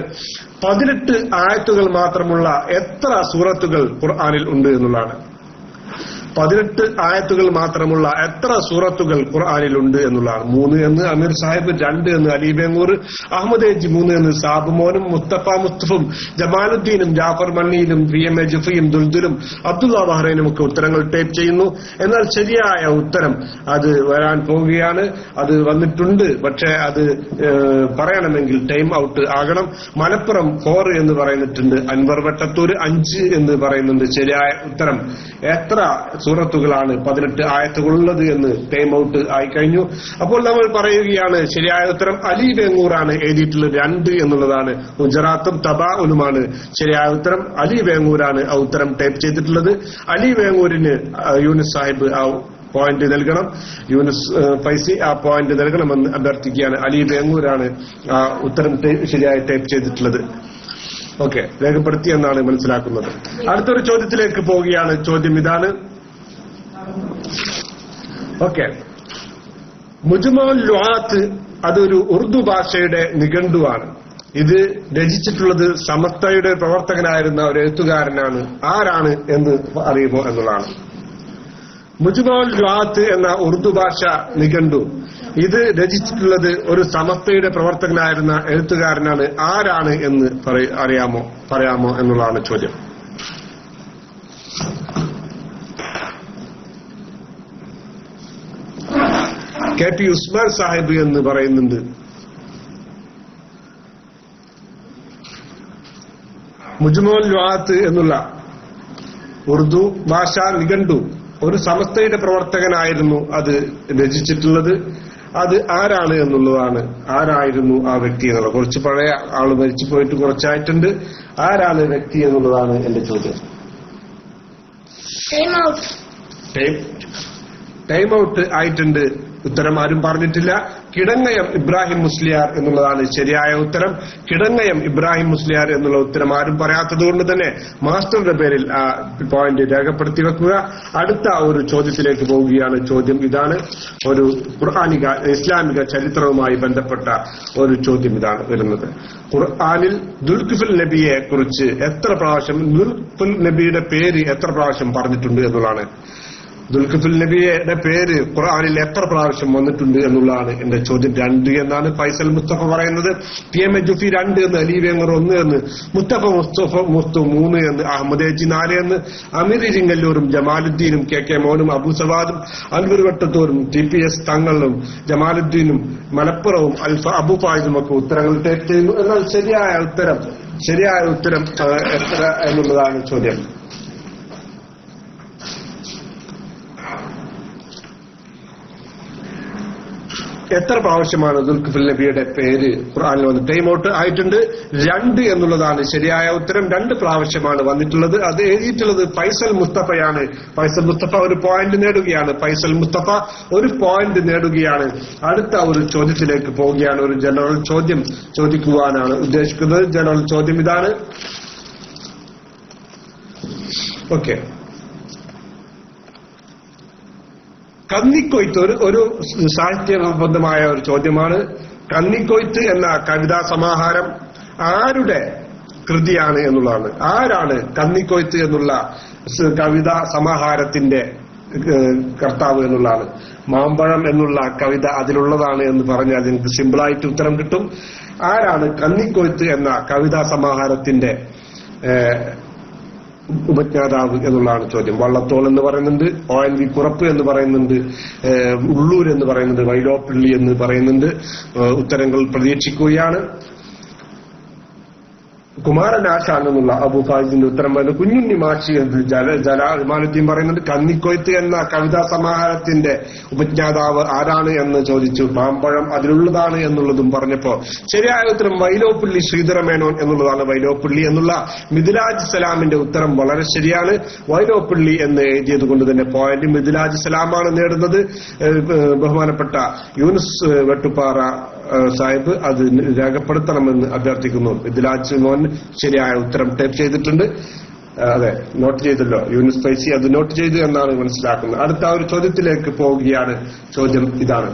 18 ആയത്തുകൾ മാത്രമുള്ള എത്ര സൂറത്തുകൾ ഖുർആനിൽ ഉണ്ട് എന്നുള്ളതാണ്. 18 ആയത്തുകൾ മാത്രമുള്ള എത്ര സൂറത്തുകൾ ഖുർആനിലുണ്ട് എന്നുള്ളതാണ്. 3 എന്ന് അമീർ സാഹിബ്, 2 എന്ന് അലി ബേങ്ങൂർ, അഹമ്മദ് 3 എന്ന് സാബുമോനും, മുസ്തഫ മുസ്തഫും, ജമാലുദ്ദീനും, ജാഫർ മന്നീലും, PMA ജുഫിയും, ദുൽദുലും, അബ്ദുള്ള ബഹ്റൈനും ഒക്കെ ഉത്തരങ്ങൾ ടൈപ്പ് ചെയ്യുന്നു. എന്നാൽ ശരിയായ ഉത്തരം അത് വരാൻ പോവുകയാണ്. അത് വന്നിട്ടുണ്ട്, പക്ഷേ അത് പറയണമെങ്കിൽ ടൈം ഔട്ട് ആകണം. മലപ്പുറം 4 എന്ന് പറയുന്നിട്ടുണ്ട്. അൻവർ വെട്ടത്തൂർ 5 എന്ന് പറയുന്നുണ്ട്. ശരിയായ ഉത്തരം എത്ര സൂറത്തുകളാണ് 18 ആയത്തുകളുള്ളത് എന്ന് ടൈം ഔട്ട് ആയിക്കഴിഞ്ഞു. അപ്പോൾ നമ്മൾ പറയുകയാണ് ശരിയായ ഉത്തരം അലി വേങ്ങൂറാണ് എഴുതിയിട്ടുള്ളത് 2 എന്നുള്ളതാണ്. ഗുജറാത്തും തബാഉലുമാണ് ശരിയായ ഉത്തരം. അലി വേങ്ങൂരാണ് ആ ഉത്തരം ടൈപ്പ് ചെയ്തിട്ടുള്ളത്. അലി വേങ്ങൂരിന് യൂനുസ് സാഹിബ് ആ പോയിന്റ് നൽകണം. യൂനുസ് ഫൈസി ആ പോയിന്റ് നൽകണമെന്ന് അഭ്യർത്ഥിക്കുകയാണ്. അലി വേങ്ങൂരാണ് ആ ഉത്തരം ശരിയായി ടൈപ്പ് ചെയ്തിട്ടുള്ളത്. ഓക്കെ, രേഖപ്പെടുത്തി എന്നാണ് മനസ്സിലാക്കുന്നത്. അടുത്തൊരു ചോദ്യത്തിലേക്ക് പോവുകയാണ്. ചോദ്യം ഇതാണ്. ഓക്കെ, മുജ്മഉൽ ലുആത്ത് അതൊരു ഉറുദു ഭാഷയുടെ നിഘണ്ടുവാണ്. ഇത് രചിച്ചിട്ടുള്ളത് സമസ്തയുടെ പ്രവർത്തകനായിരുന്ന ഒരു എഴുത്തുകാരനാണ്. ആരാണ് എന്ന് അറിയുമോ എന്നുള്ളതാണ്. മുജ്മഉൽ ലുആത്ത് എന്ന ഉറുദു ഭാഷ നിഘണ്ടു ഇത് രചിച്ചിട്ടുള്ളത് ഒരു സമസ്തയുടെ പ്രവർത്തകനായിരുന്ന എഴുത്തുകാരനാണ്. ആരാണ് എന്ന് പറയാമോ എന്നുള്ളതാണ് ചോദ്യം. KP ഉസ്മാൻ സാഹിബ് എന്ന് പറയുന്നുണ്ട്. മുജ്മഉൽ ലുആത്ത് എന്നുള്ള ഉറുദു ഭാഷാ നിഘണ്ടു ഒരു സമസ്തയുടെ പ്രവർത്തകനായിരുന്നു അത് രചിച്ചിട്ടുള്ളത്. അത് ആരാണ് എന്നുള്ളതാണ്. ആരായിരുന്നു ആ വ്യക്തി എന്നുള്ളത്. കുറച്ച് പഴയ ആള് മരിച്ചു പോയിട്ട് കുറച്ചായിട്ടുണ്ട്. ആരാണ് വ്യക്തി എന്നുള്ളതാണ് എന്റെ ചോദ്യം. ടൈം ഔട്ട് ആയിട്ടുണ്ട്. ഉത്തരം ആരും പറഞ്ഞിട്ടില്ല. കിടങ്ങയം ഇബ്രാഹിം മുസ്ലിയാർ എന്നുള്ളതാണ് ശരിയായ ഉത്തരം. കിടങ്ങയം ഇബ്രാഹിം മുസ്ലിയാർ എന്നുള്ള ഉത്തരം ആരും പറയാത്തത് കൊണ്ട് തന്നെ മാസ്റ്ററുടെ പേരിൽ ആ പോയിന്റ് രേഖപ്പെടുത്തി വെക്കുക. അടുത്ത ഒരു ചോദ്യത്തിലേക്ക് പോവുകയാണ്. ചോദ്യം ഇതാണ്. ഒരു ഖുർആനിക ഇസ്ലാമിക ചരിത്രവുമായി ബന്ധപ്പെട്ട ഒരു ചോദ്യം ഇതാണ് വരുന്നത്. ഖുർആനിൽ ദുൽഖിഫുൽ നബിയെ കുറിച്ച് എത്ര പ്രാവശ്യം, ദുൽഖിഫുൽ നബിയുടെ പേര് എത്ര പ്രാവശ്യം പറഞ്ഞിട്ടുണ്ട് എന്നുള്ളതാണ്. ദുൽഖിഫുൽ നബിയുടെ പേര് ഖുർആനിൽ എത്ര പ്രാവശ്യം വന്നിട്ടുണ്ട് എന്നുള്ളതാണ് എന്റെ ചോദ്യം. 2 എന്നാണ് ഫൈസൽ മുസ്തഫ പറയുന്നത്. PMA ജുഫി 2 എന്ന്, അലീവേങ്ങർ 1 എന്ന്, മുസ്തഫ മുസ്തു 3 എന്ന്, അഹമ്മദ് ഏജി 4 എന്ന്, അമീർ ഇരിങ്ങല്ലൂരും ജമാലുദ്ദീനും KK മോനും അബു സവാദും അൻവർ വട്ടത്തൂരും TPS തങ്ങളും ജമാലുദ്ദീനും മലപ്പുറവും അബു ഫായിദും ഒക്കെ ഉത്തരങ്ങൾ ടൈപ്പ് ചെയ്യുന്നു. എന്നാൽ ശരിയായ ഉത്തരം എത്ര എന്നുള്ളതാണ് ചോദ്യം. എത്ര പ്രാവശ്യമാണ് ദുൽഖിഫുൽ നബിയുടെ പേര് ഖുർആനിൽ വന്ന് ടൈം ഔട്ട് ആയിട്ടുണ്ട്? 2 എന്നുള്ളതാണ് ശരിയായ ഉത്തരം. 2 പ്രാവശ്യമാണ് വന്നിട്ടുള്ളത്. അത് എഴുതിയിട്ടുള്ളത് ഫൈസൽ മുസ്തഫയാണ്. ഫൈസൽ മുസ്തഫ ഒരു പോയിന്റ് നേടുകയാണ്. ഫൈസൽ മുസ്തഫ ഒരു പോയിന്റ് നേടുകയാണ്. അടുത്ത ഒരു ചോദ്യത്തിലേക്ക് പോവുകയാണ്. ഒരു ജനറൽ ചോദ്യം ചോദിക്കുവാനാണ് ഉദ്ദേശിക്കുന്നത്. ജനറൽ ചോദ്യം ഇതാണ്. ഓക്കെ, കന്നിക്കൊയ്ത്ത് ഒരു സാഹിത്യബന്ധമായ ഒരു ചോദ്യമാണ്. കന്നിക്കൊയ്ത്ത് എന്ന കവിതാ സമാഹാരം ആരുടെ കൃതിയാണ് എന്നുള്ളതാണ്. ആരാണ് കന്നിക്കൊയ്ത്ത് എന്നുള്ള കവിതാ സമാഹാരത്തിന്റെ കർത്താവ് എന്നുള്ളതാണ്. മാമ്പഴം എന്നുള്ള കവിത അതിലുള്ളതാണ് എന്ന് പറഞ്ഞാൽ നിങ്ങൾക്ക് സിമ്പിളായിട്ട് ഉത്തരം കിട്ടും. ആരാണ് കന്നിക്കൊയ്ത്ത് എന്ന കവിതാ സമാഹാരത്തിന്റെ ഉപജ്ഞാതാവ് എന്നുള്ളതാണ് ചോദ്യം. വള്ളത്തോൾ എന്ന് പറയുന്നുണ്ട്, ONV കുറപ്പ് എന്ന് പറയുന്നുണ്ട്, ഉള്ളൂർ എന്ന് പറയുന്നുണ്ട്, വൈലോപ്പിള്ളി എന്ന് പറയുന്നുണ്ട്. ഉത്തരങ്ങൾ പ്രതീക്ഷിക്കുകയാണ്. കുമാരൻ ആശാൻ എന്നുള്ള അബു ഫായിദിന്റെ ഉത്തരം പറയുന്നത് കുഞ്ഞുണ്ണി മാഷി എന്ന് ജലാലുദ്ദീൻ പറയുന്നുണ്ട്. കന്നിക്കൊയ്ത്ത് എന്ന കവിതാ സമാഹാരത്തിന്റെ ഉപജ്ഞാതാവ് ആരാണ് എന്ന് ചോദിച്ചു. മാമ്പഴം അതിലുള്ളതാണ് എന്നുള്ളതും പറഞ്ഞപ്പോ ശരിയായ ഉത്തരം വൈലോപ്പിള്ളി ശ്രീധരമേനോൻ എന്നുള്ളതാണ്. വൈലോപ്പിള്ളി എന്നുള്ള മിദ്ലാജ് സലാമിന്റെ ഉത്തരം വളരെ ശരിയാണ്. വൈലോപ്പിള്ളി എന്ന് എഴുതിയത് കൊണ്ട് തന്നെ പോയിന്റ് മിദ്ലാജ് സലാമാണ് നേടുന്നത്. ബഹുമാനപ്പെട്ട യൂനുസ് വെട്ടുപാറ സാഹിബ് അത് രേഖപ്പെടുത്തണമെന്ന് അഭ്യർത്ഥിക്കുന്നു. മിദ്ലാജ് മോൻ ശരിയായ ഉത്തരം ടൈപ്പ് ചെയ്തിട്ടുണ്ട്. അതെ, നോട്ട് ചെയ്തല്ലോ. യൂനുസ് ഫൈസി അത് നോട്ട് ചെയ്തു എന്നാണ് മനസ്സിലാക്കുന്നത്. അടുത്ത ഒരു ചോദ്യത്തിലേക്ക് പോവുകയാണ്. ചോദ്യം ഇതാണ്.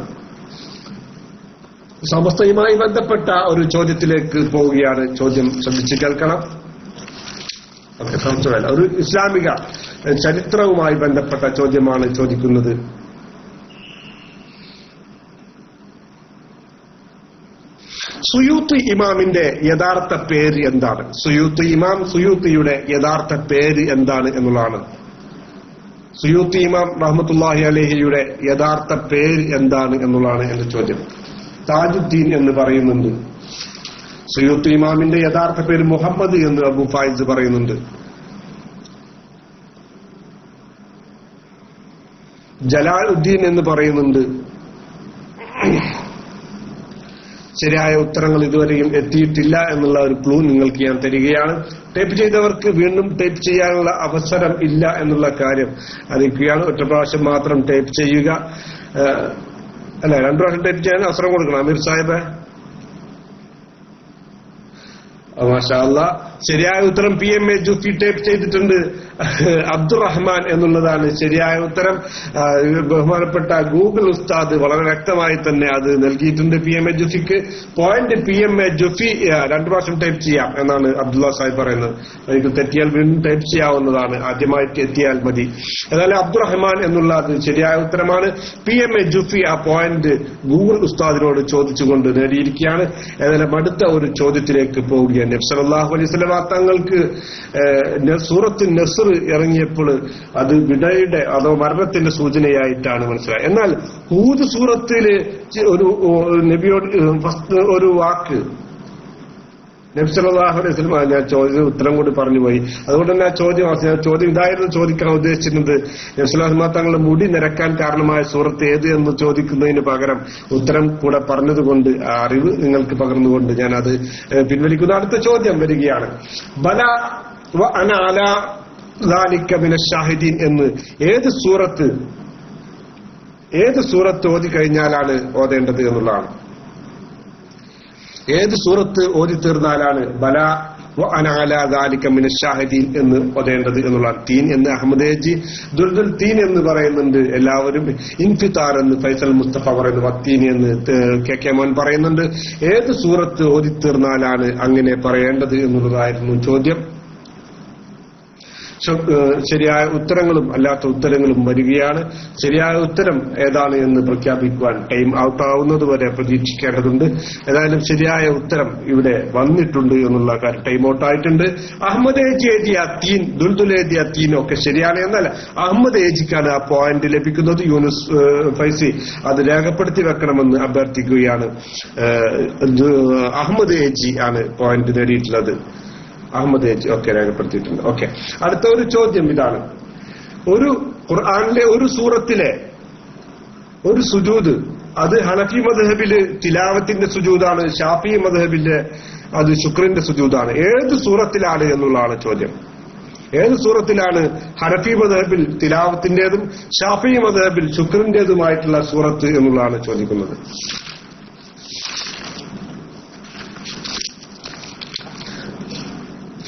സമസ്തയുമായി ബന്ധപ്പെട്ട ഒരു ചോദ്യത്തിലേക്ക് പോവുകയാണ്. ചോദ്യം ശ്രദ്ധിച്ച് കേൾക്കണം. ഓക്കെ, സംശയമല്ല. ഒരു ഇസ്ലാമിക ചരിത്രവുമായി ബന്ധപ്പെട്ട ചോദ്യമാണ് ചോദിക്കുന്നത്. സുയൂത്തി ഇമാമിന്റെ യഥാർത്ഥ പേര് എന്താണ്? സുയൂത്തിയുടെ യഥാർത്ഥ പേര് എന്താണ് എന്നുള്ളതാണ്. സുയൂത്തി ഇമാം റഹ്മത്തുള്ളാഹി അലൈഹിയുടെ യഥാർത്ഥ പേര് എന്താണ് എന്നുള്ളതാണ് എന്റെ ചോദ്യം. താജുദ്ദീൻ എന്ന് പറയുന്നുണ്ട്. സുയൂത്തി ഇമാമിന്റെ യഥാർത്ഥ പേര് മുഹമ്മദ് എന്ന് അബു ഫായിദ് പറയുന്നുണ്ട്. ജലാലുദ്ദീൻ എന്ന് പറയുന്നുണ്ട്. ശരിയായ ഉത്തരങ്ങൾ ഇതുവരെയും എത്തിയിട്ടില്ല എന്നുള്ള ഒരു ക്ലൂ നിങ്ങൾക്ക് ഞാൻ തരികയാണ്. ടൈപ്പ് ചെയ്തവർക്ക് വീണ്ടും ടൈപ്പ് ചെയ്യാനുള്ള അവസരം ഇല്ല എന്നുള്ള കാര്യം അറിയിക്കുകയാണ്. ഒറ്റ പ്രാവശ്യം മാത്രം ടൈപ്പ് ചെയ്യുക. അല്ല, 2 പ്രാവശ്യം ടൈപ്പ് ചെയ്യാൻ അവസരം കൊടുക്കണം. അമീർ സാഹിബ്, മാഷാ അല്ലാ. ശരിയായ ഉത്തരം PMA ജുഫി ടൈപ്പ് ചെയ്തിട്ടുണ്ട്. അബ്ദുറഹ്മാൻ എന്നുള്ളതാണ് ശരിയായ ഉത്തരം. ബഹുമാനപ്പെട്ട ഗൂഗിൾ ഉസ്താദ് വളരെ വ്യക്തമായി തന്നെ അത് നൽകിയിട്ടുണ്ട്. PMA ജുഫിക്ക് പോയിന്റ് PMA ജുഫി 2 പ്രാവശ്യം ടൈപ്പ് ചെയ്യാം എന്നാണ് അബ്ദുള്ള സാഹിബ് പറയുന്നത്. എനിക്ക് തെറ്റിയാൽ വീണ്ടും ടൈപ്പ് ചെയ്യാവുന്നതാണ്. ആദ്യമായിട്ട് എത്തിയാൽ മതി. ഏതായാലും അബ്ദുറഹ്മാൻ എന്നുള്ളത് ശരിയായ ഉത്തരമാണ്. PMA ജുഫി ആ പോയിന്റ് ഗൂഗിൾ ഉസ്താദിനോട് ചോദിച്ചുകൊണ്ട് നേടിയിരിക്കുകയാണ്. ഏതായാലും അടുത്ത ഒരു ചോദ്യത്തിലേക്ക് പോവുകയാണ്. നബി സല്ലല്ലാഹു അലൈഹി വസല്ലം തങ്ങൾക്ക് സൂറത്തുൻ നസ്ർ ഇറങ്ങിയപ്പോൾ അത് വിടയുടെ അതോ മരണത്തിന്റെ സൂചനയായിട്ടാണ് മനസ്സിലായത്. എന്നാൽ ഹൂദ് സൂറത്തില് ഒരു നബിയോട് ഒരു വാക്ക് നബി സല്ലല്ലാഹു അലൈഹി വസല്ലം ഞാൻ ചോദ്യം ഉത്തരം കൂടി പറഞ്ഞുപോയി. അതുകൊണ്ട് തന്നെ ചോദ്യം ഇതായിരുന്നു ചോദിക്കാൻ ഉദ്ദേശിച്ചിരുന്നത്. നബി സല്ലല്ലാഹു അലൈഹി വസല്ലം തങ്ങളുടെ മുടി നിരക്കാൻ കാരണമായ സൂറത്ത് ഏത് എന്ന് ചോദിക്കുന്നതിന് പകരം ഉത്തരം കൂടെ പറഞ്ഞതുകൊണ്ട് ആ അറിവ് നിങ്ങൾക്ക് പകർന്നുകൊണ്ട് ഞാൻ അത് പിൻവലിക്കുന്നു. അടുത്ത ചോദ്യം വരികയാണ്. ബല വ അന അലാ ദാലിക മിനശ് ഷാഹിദീൻ എന്ന് ഏത് സൂറത്ത് ഏത് സൂറത്ത് ഓതി കഴിഞ്ഞാലാണ് ഓതേണ്ടത് എന്നുള്ളതാണ്. ഏത് സൂറത്ത് ഓതി തീർന്നാലാണ് ബല അനാല ദാലിക മിനശ് ഷാഹിദീൻ എന്ന് ഓതേണ്ടത് എന്നുള്ളതാണ്. തീൻ എന്ന് അഹമ്മദ് ഏജി ദുൽദുൽ തീൻ എന്ന് പറയുന്നുണ്ട്. എല്ലാവരും ഇൻഫിത്താർ എന്ന് ഫൈസൽ മുസ്തഫ പറയുന്നു. വത്തീൻ എന്ന് കെ മോൻ പറയുന്നുണ്ട്. ഏത് സൂറത്ത് ഓതി തീർന്നാലാണ് അങ്ങനെ പറയേണ്ടത് എന്നുള്ളതായിരുന്നു ചോദ്യം. ശരിയായ ഉത്തരങ്ങളും അല്ലാത്ത ഉത്തരങ്ങളും വരികയാണ്. ശരിയായ ഉത്തരം ഏതാണ് എന്ന് പ്രഖ്യാപിക്കുവാൻ ടൈം ഔട്ട് ആവുന്നതുവരെ പ്രതീക്ഷിക്കേണ്ടതുണ്ട്. ഏതായാലും ശരിയായ ഉത്തരം ഇവിടെ വന്നിട്ടുണ്ട് എന്നുള്ള കാര്യം ടൈം ഔട്ട് ആയിട്ടുണ്ട്. അഹമ്മദ് ഏജി എഴുതിയ തീൻ, ദുൽദുൽ എഴുതിയ തീൻ ഒക്കെ ശരിയാണ്. എന്നല്ല, അഹമ്മദ് ഏജിക്കാണ് ആ പോയിന്റ് ലഭിക്കുന്നത്. യൂനുസ് ഫൈസി അത് രേഖപ്പെടുത്തി വെക്കണമെന്ന് അഭ്യർത്ഥിക്കുകയാണ്. അഹമ്മദ് ഏജി ആണ് പോയിന്റ് നേടിയിട്ടുള്ളത്. അഹമ്മദ് ഏജി ഒക്കെ രേഖപ്പെടുത്തിയിട്ടുണ്ട്. ഓക്കെ, അടുത്ത ഒരു ചോദ്യം ഇതാണ്. ഒരു ഖുർആനിലെ ഒരു സൂറത്തിലെ ഒരു സുജൂദ് അത് ഹനഫി മദ്ഹബില് തിലാവത്തിന്റെ സുജൂദാണ്, ഷാഫി മദ്ഹബില് അത് ശുക്രിന്റെ സുജൂദാണ്. ഏത് സൂറത്തിലാണ് എന്നുള്ളതാണ് ചോദ്യം. ഏത് സൂറത്തിലാണ് ഹനഫി മദ്ഹബിൽ തിലാവത്തിന്റേതും ഷാഫി മദ്ഹബിൽ ശുക്രിന്റേതുമായിട്ടുള്ള സൂറത്ത് എന്നുള്ളതാണ് ചോദിക്കുന്നത്.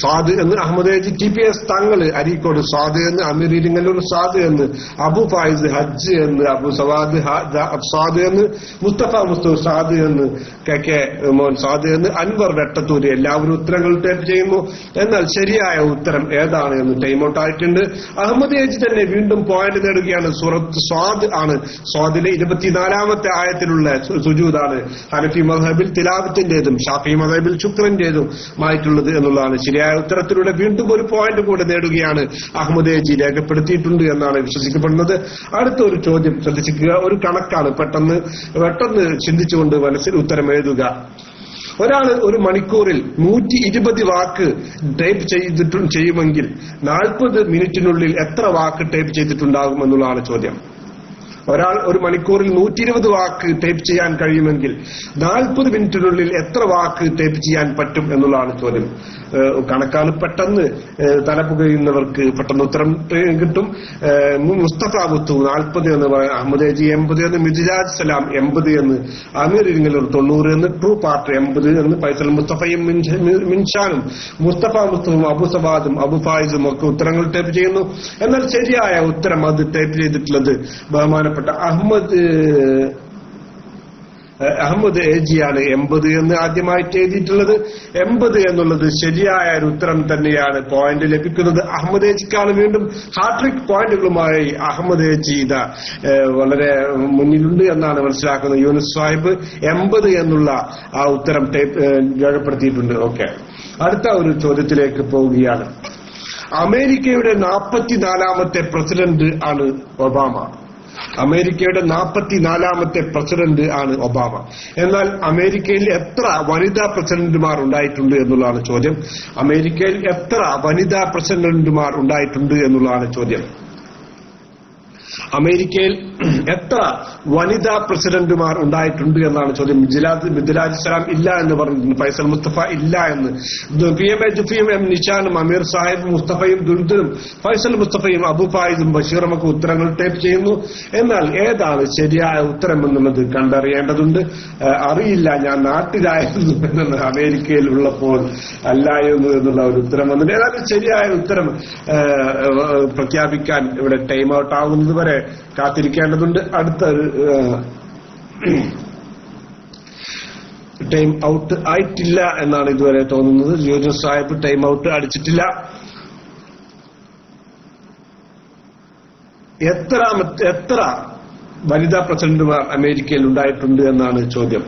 സാദ് എന്ന് അഹമ്മദ് ഏജി TPS തങ്ങള് അരീക്കോട്, സാദ് എന്ന് അമീർ ഇരിങ്ങല്ലൂർ, സാദ് എന്ന് അബു ഫായിസ് ഹജ്ജ് എന്ന് അബു സവാദ് സാദ് എന്ന് മുസ്തഫ സാദ് എന്ന് KK മോൻ സാദ് എന്ന് അൻവർ വെട്ടത്തൂര്. എല്ലാവരും ഉത്തരങ്ങൾ ടൈപ്പ് ചെയ്യുന്നു. എന്നാൽ ശരിയായ ഉത്തരം ഏതാണ് എന്ന് ടൈം ഔട്ട് ആയിട്ടുണ്ട്. അഹമ്മദ് ഏജി തന്നെ വീണ്ടും പോയിന്റ് നേടുകയാണ്. സൂറത്ത് സ്വാദ് ആണ്. സ്വാദിലെ 24ാമത്തെ ആയത്തിലുള്ള സുജൂദാണ് ഹനഫി മദ്ഹബിൽ തിലാവത്തിന്റേതും ഷാഫി മദ്ഹബിൽ ശുക്രന്റേതുമായിട്ടുള്ളത് എന്നുള്ളതാണ് ശരിയായ ഉത്തരത്തിലൂടെ വീണ്ടും ഒരു പോയിന്റ് കൂടെ നേടുകയാണ്. അഹമ്മദ് ഏജി രേഖപ്പെടുത്തിയിട്ടുണ്ട് എന്നാണ് വിശ്വസിക്കപ്പെടുന്നത്. അടുത്ത ഒരു ചോദ്യം ശ്രദ്ധിക്കുക. ഒരു കണക്കാണ്. പെട്ടെന്ന് ചിന്തിച്ചുകൊണ്ട് മനസ്സിൽ ഉത്തരം എഴുതുക. ഒരാൾ ഒരു മണിക്കൂറിൽ 120 വാക്ക് ടൈപ്പ് ചെയ്യുമെങ്കിൽ 40 മിനിറ്റിനുള്ളിൽ എത്ര വാക്ക് ടൈപ്പ് ചെയ്തിട്ടുണ്ടാകും എന്നുള്ളതാണ് ചോദ്യം. ഒരാൾ ഒരു മണിക്കൂറിൽ 120 വാക്ക് ടൈപ്പ് ചെയ്യാൻ കഴിയുമെങ്കിൽ 40 മിനിറ്റിനുള്ളിൽ എത്ര വാക്ക് ടൈപ്പ് ചെയ്യാൻ പറ്റും എന്നുള്ളതാണ് ചോദ്യം. കണക്കാണ്. പെട്ടെന്ന് തലപ്പുകയുന്നവർക്ക് പെട്ടെന്ന് ഉത്തരം കിട്ടും. മുസ്തഫ മുത്തു 40 എന്ന് പറയും, അഹമ്മദ് ഏജി 80 എന്ന്, മിദ്രാജ് സലാം 80 എന്ന്, അമീർ ഇരിങ്ങല്ലൂർ 90 എന്ന്, ട്രൂ പാർട്ട് 80 എന്ന്, ഫൈസൽ മുസ്തഫയും മിൻഷാനും മുസ്തഫ മുസ്തഫും അബു സവാദും അബു ഫായിസും ഒക്കെ ഉത്തരങ്ങൾ ടൈപ്പ് ചെയ്യുന്നു. എന്നാൽ ശരിയായ ഉത്തരം അത് ടൈപ്പ് ചെയ്തിട്ടുള്ളത് ബഹുമാനപ്പെട്ട അഹമ്മദ് ഏജിയാണ്. 80 എന്ന് ആദ്യമായിട്ട് എഴുതിയിട്ടുള്ളത്. 80 എന്നുള്ളത് ശരിയായ ഒരു ഉത്തരം തന്നെയാണ്. പോയിന്റ് ലഭിക്കുന്നത് അഹമ്മദ് ഏജിക്കാണ്. വീണ്ടും ഹാട്രിക് പോയിന്റുകളുമായി അഹമ്മദ് ഏജി വളരെ മുന്നിലുണ്ട് എന്നാണ് മനസ്സിലാക്കുന്നത്. യൂനുസ് സാഹിബ് 80 എന്നുള്ള ആ ഉത്തരം രേഖപ്പെടുത്തിയിട്ടുണ്ട്. ഓക്കെ, അടുത്ത ഒരു ചോദ്യത്തിലേക്ക് പോവുകയാണ്. അമേരിക്കയുടെ 44ാമത്തെ പ്രസിഡന്റ് ആണ് ഒബാമ. അമേരിക്കയുടെ 44ാമത്തെ പ്രസിഡന്റ് ആണ് ഒബാമ. എന്നാൽ അമേരിക്കയിൽ എത്ര വനിതാ പ്രസിഡന്റുമാർ ഉണ്ടായിട്ടുണ്ട് എന്നുള്ളതാണ് ചോദ്യം. അമേരിക്കയിൽ എത്ര വനിതാ പ്രസിഡന്റുമാർ ഉണ്ടായിട്ടുണ്ട് എന്നുള്ളതാണ് ചോദ്യം. അമേരിക്കയിൽ എത്ര വനിതാ പ്രസിഡന്റുമാർ ഉണ്ടായിട്ടുണ്ട് എന്നാണ് ചോദ്യം. മിദ്ലാജ് സലാം ഇല്ല എന്ന് പറഞ്ഞിട്ടുണ്ട്. ഫൈസൽ മുസ്തഫ ഇല്ല എന്ന്. ജുഫിയും നിഷാനും അമീർ സാഹിബ് മുസ്തഫയും ദുൽദുലും ഫൈസൽ മുസ്തഫയും അബു ഫായിദും ബഷീറും ഒക്കെ ഉത്തരങ്ങൾ ടൈപ്പ് ചെയ്യുന്നു. എന്നാൽ ഏതാണ് ശരിയായ ഉത്തരം എന്നുള്ളത് കണ്ടറിയേണ്ടതുണ്ട്. അറിയില്ല, ഞാൻ നാട്ടിലായിരുന്നു എന്നാണ് അമേരിക്കയിൽ ഉള്ളപ്പോൾ അല്ലായിരുന്നു എന്നുള്ള ഒരു ഉത്തരം വന്നിട്ട്. ഏതായാലും ശരിയായ ഉത്തരം പ്രഖ്യാപിക്കാൻ ഇവിടെ ടൈം ഔട്ട് ആകുന്നത് വരെ കാത്തിരിക്കേണ്ടതുണ്ട്. അടുത്ത ടൈം ഔട്ട് ആയിട്ടില്ല എന്നാണ് ഇതുവരെ തോന്നുന്നത്. യൂനുസ് സാഹിബ് ടൈം ഔട്ട് അടിച്ചിട്ടില്ല. എത്ര വനിതാ പ്രസിഡന്റുമാർ അമേരിക്കയിൽ ഉണ്ടായിട്ടുണ്ട് എന്നാണ് ചോദ്യം.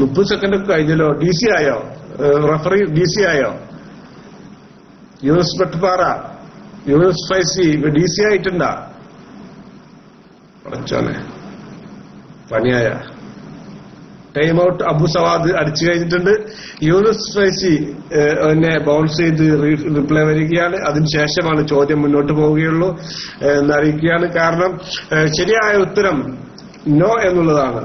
30 സെക്കൻഡ് കഴിഞ്ഞല്ലോ. DC ആയോ? റഫറി DC ആയോ? യൂനുസ് ബട്ട്പാറ, യൂനുസ് ഫൈസി DC ആയിട്ടുണ്ടാ? പറച്ചോനെ പനിയായ. ടൈം ഔട്ട് അബു സവാദ് അടിച്ചു കഴിഞ്ഞിട്ടുണ്ട്. യൂനുസ് ഫൈസി എന്നെ ബൗൺസ് ചെയ്ത് റിപ്ലൈ വരികയാണ്. അതിനുശേഷമാണ് ചോദ്യം മുന്നോട്ട് പോവുകയുള്ളൂ എന്നറിയിക്കുകയാണ്. കാരണം ശരിയായ ഉത്തരം നോ എന്നുള്ളതാണ്.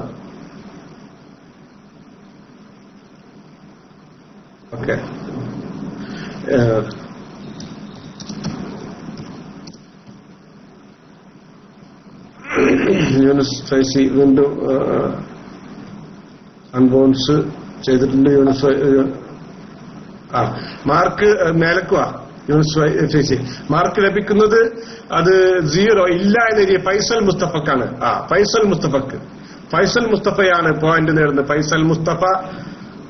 ഓക്കെ, യൂനുസ് ഫൈസി വീണ്ടും അൺബൗൺസ് ചെയ്തിട്ടുണ്ട്. യൂനുസ് മാർക്ക് മേലക്കുവാ. യൂനുസ് ഫൈസി മാർക്ക് ലഭിക്കുന്നത് അത് 0 ഇല്ല എന്നെഴുതിയ ഫൈസൽ മുസ്തഫക്കാണ്. ഫൈസൽ മുസ്തഫയാണ് പോയിന്റ് നേടുന്നത്.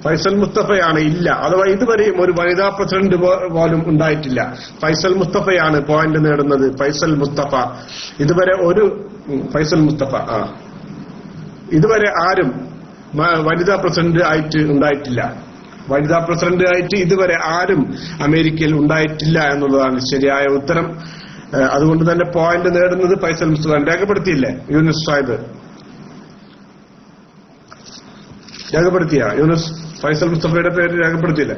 ഫൈസൽ മുസ്തഫയാണ് ഇല്ല. അഥവാ ഇതുവരെയും ഒരു വനിതാ പ്രസിഡന്റ് പോലും ഉണ്ടായിട്ടില്ല. ഫൈസൽ മുസ്തഫയാണ് പോയിന്റ് നേടുന്നത്. ഫൈസൽ മുസ്തഫ ഇതുവരെ ഇതുവരെ ആരും വനിതാ പ്രസിഡന്റ് ആയിട്ട് ഉണ്ടായിട്ടില്ല. വനിതാ പ്രസിഡന്റ് ആയിട്ട് ഇതുവരെ ആരും അമേരിക്കയിൽ ഉണ്ടായിട്ടില്ല എന്നുള്ളതാണ് ശരിയായ ഉത്തരം. അതുകൊണ്ട് തന്നെ പോയിന്റ് നേടുന്നത് ഫൈസൽ മുസ്തഫ. രേഖപ്പെടുത്തിയില്ലേ യൂനുസ് സാഹിബ്? രേഖപ്പെടുത്തിയ യൂനുസ് ഫൈസൽ മുസ്തഫയുടെ പേര് രേഖപ്പെടുത്തിയില്ലേ?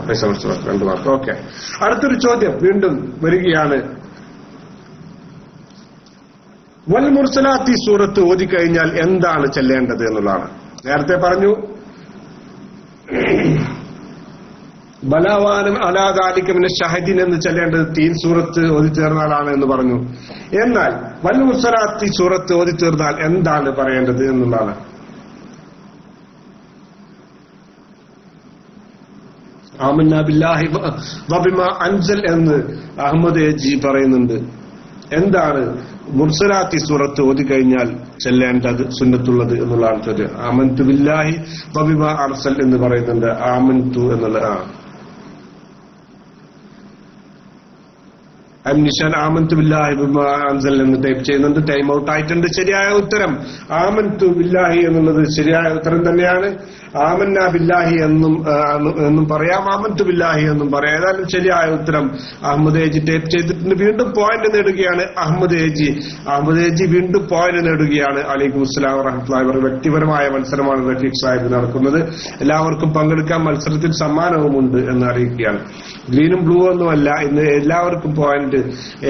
ഫൈസൽ മുസ്തഫ 2 മാർക്ക്. ഓക്കെ, അടുത്തൊരു ചോദ്യം വീണ്ടും വരികയാണ്. വൽ മുർസലാത്തി സൂറത്ത് ഓതിക്കഴിഞ്ഞാൽ എന്താണ് ചെല്ലേണ്ടത് എന്നുള്ളതാണ്. നേരത്തെ പറഞ്ഞു ബലാവാനം അലാദാലിക്കമിന് ഷഹദിൻ എന്ന് ചെല്ലേണ്ടത് തീൻ സൂറത്ത് ഓതിത്തീർന്നാലാണ് എന്ന് പറഞ്ഞു. എന്നാൽ വൽ മുർസലാത്തി സൂറത്ത് ഓതിത്തീർന്നാൽ എന്താണ് പറയേണ്ടത് എന്നുള്ളതാണ്. ആമന്ന ബില്ലാഹി വബിമാ അൻസൽ എന്ന് അഹമ്മദ് ജി പറയുന്നുണ്ട്. എന്താണ് മുർസലാത്തി സൂറത്ത് ഓതിക്കഴിഞ്ഞാൽ ചെല്ലേണ്ടത് സുന്നത്തുള്ളത് എന്നുള്ളതാണ് ചോദ്യം. ആമന്തു ബില്ലാഹി വബിമാ അർസൽ എന്ന് പറയുന്നുണ്ട്. ആമന്തു എന്നുള്ള നിഷാൻ ആമന്തു ബില്ലാഹി ബിമാ അൻസൽ എന്ന് ടൈപ്പ് ചെയ്യുന്നുണ്ട്. ടൈം ഔട്ട് ആയിട്ടുണ്ട്. ശരിയായ ഉത്തരം ആമന്തു ബില്ലാഹി എന്നുള്ളത് ശരിയായ ഉത്തരം തന്നെയാണ്. ആമന്ന ബില്ലാഹി എന്നും പറയാം, ആമന്തു ബില്ലാഹി എന്നും പറയാം. ഏതായാലും ശരിയായ ഉത്തരം അഹമ്മദ് ഏജി ടൈപ്പ് ചെയ്തിട്ടുണ്ട്. വീണ്ടും പോയിന്റ് നേടുകയാണ് അഹമ്മദ് ഏജി വീണ്ടും പോയിന്റ് നേടുകയാണ്. അലൈക്കും അസ്സലാം വറഹ്മത്തുള്ളാഹി വബറകാതുഹു. വ്യക്തിപരമായ മത്സരമാണ് റഫീഖ് സാഹിബ് നടക്കുന്നത്. എല്ലാവർക്കും പങ്കെടുക്കാൻ മത്സരത്തിൽ സമ്മാനവുമുണ്ട് എന്ന് അറിയിക്കുകയാണ്. ഗ്രീനും ബ്ലൂ ഒന്നുമല്ല, ഇന്ന് എല്ലാവർക്കും പോയിന്റ്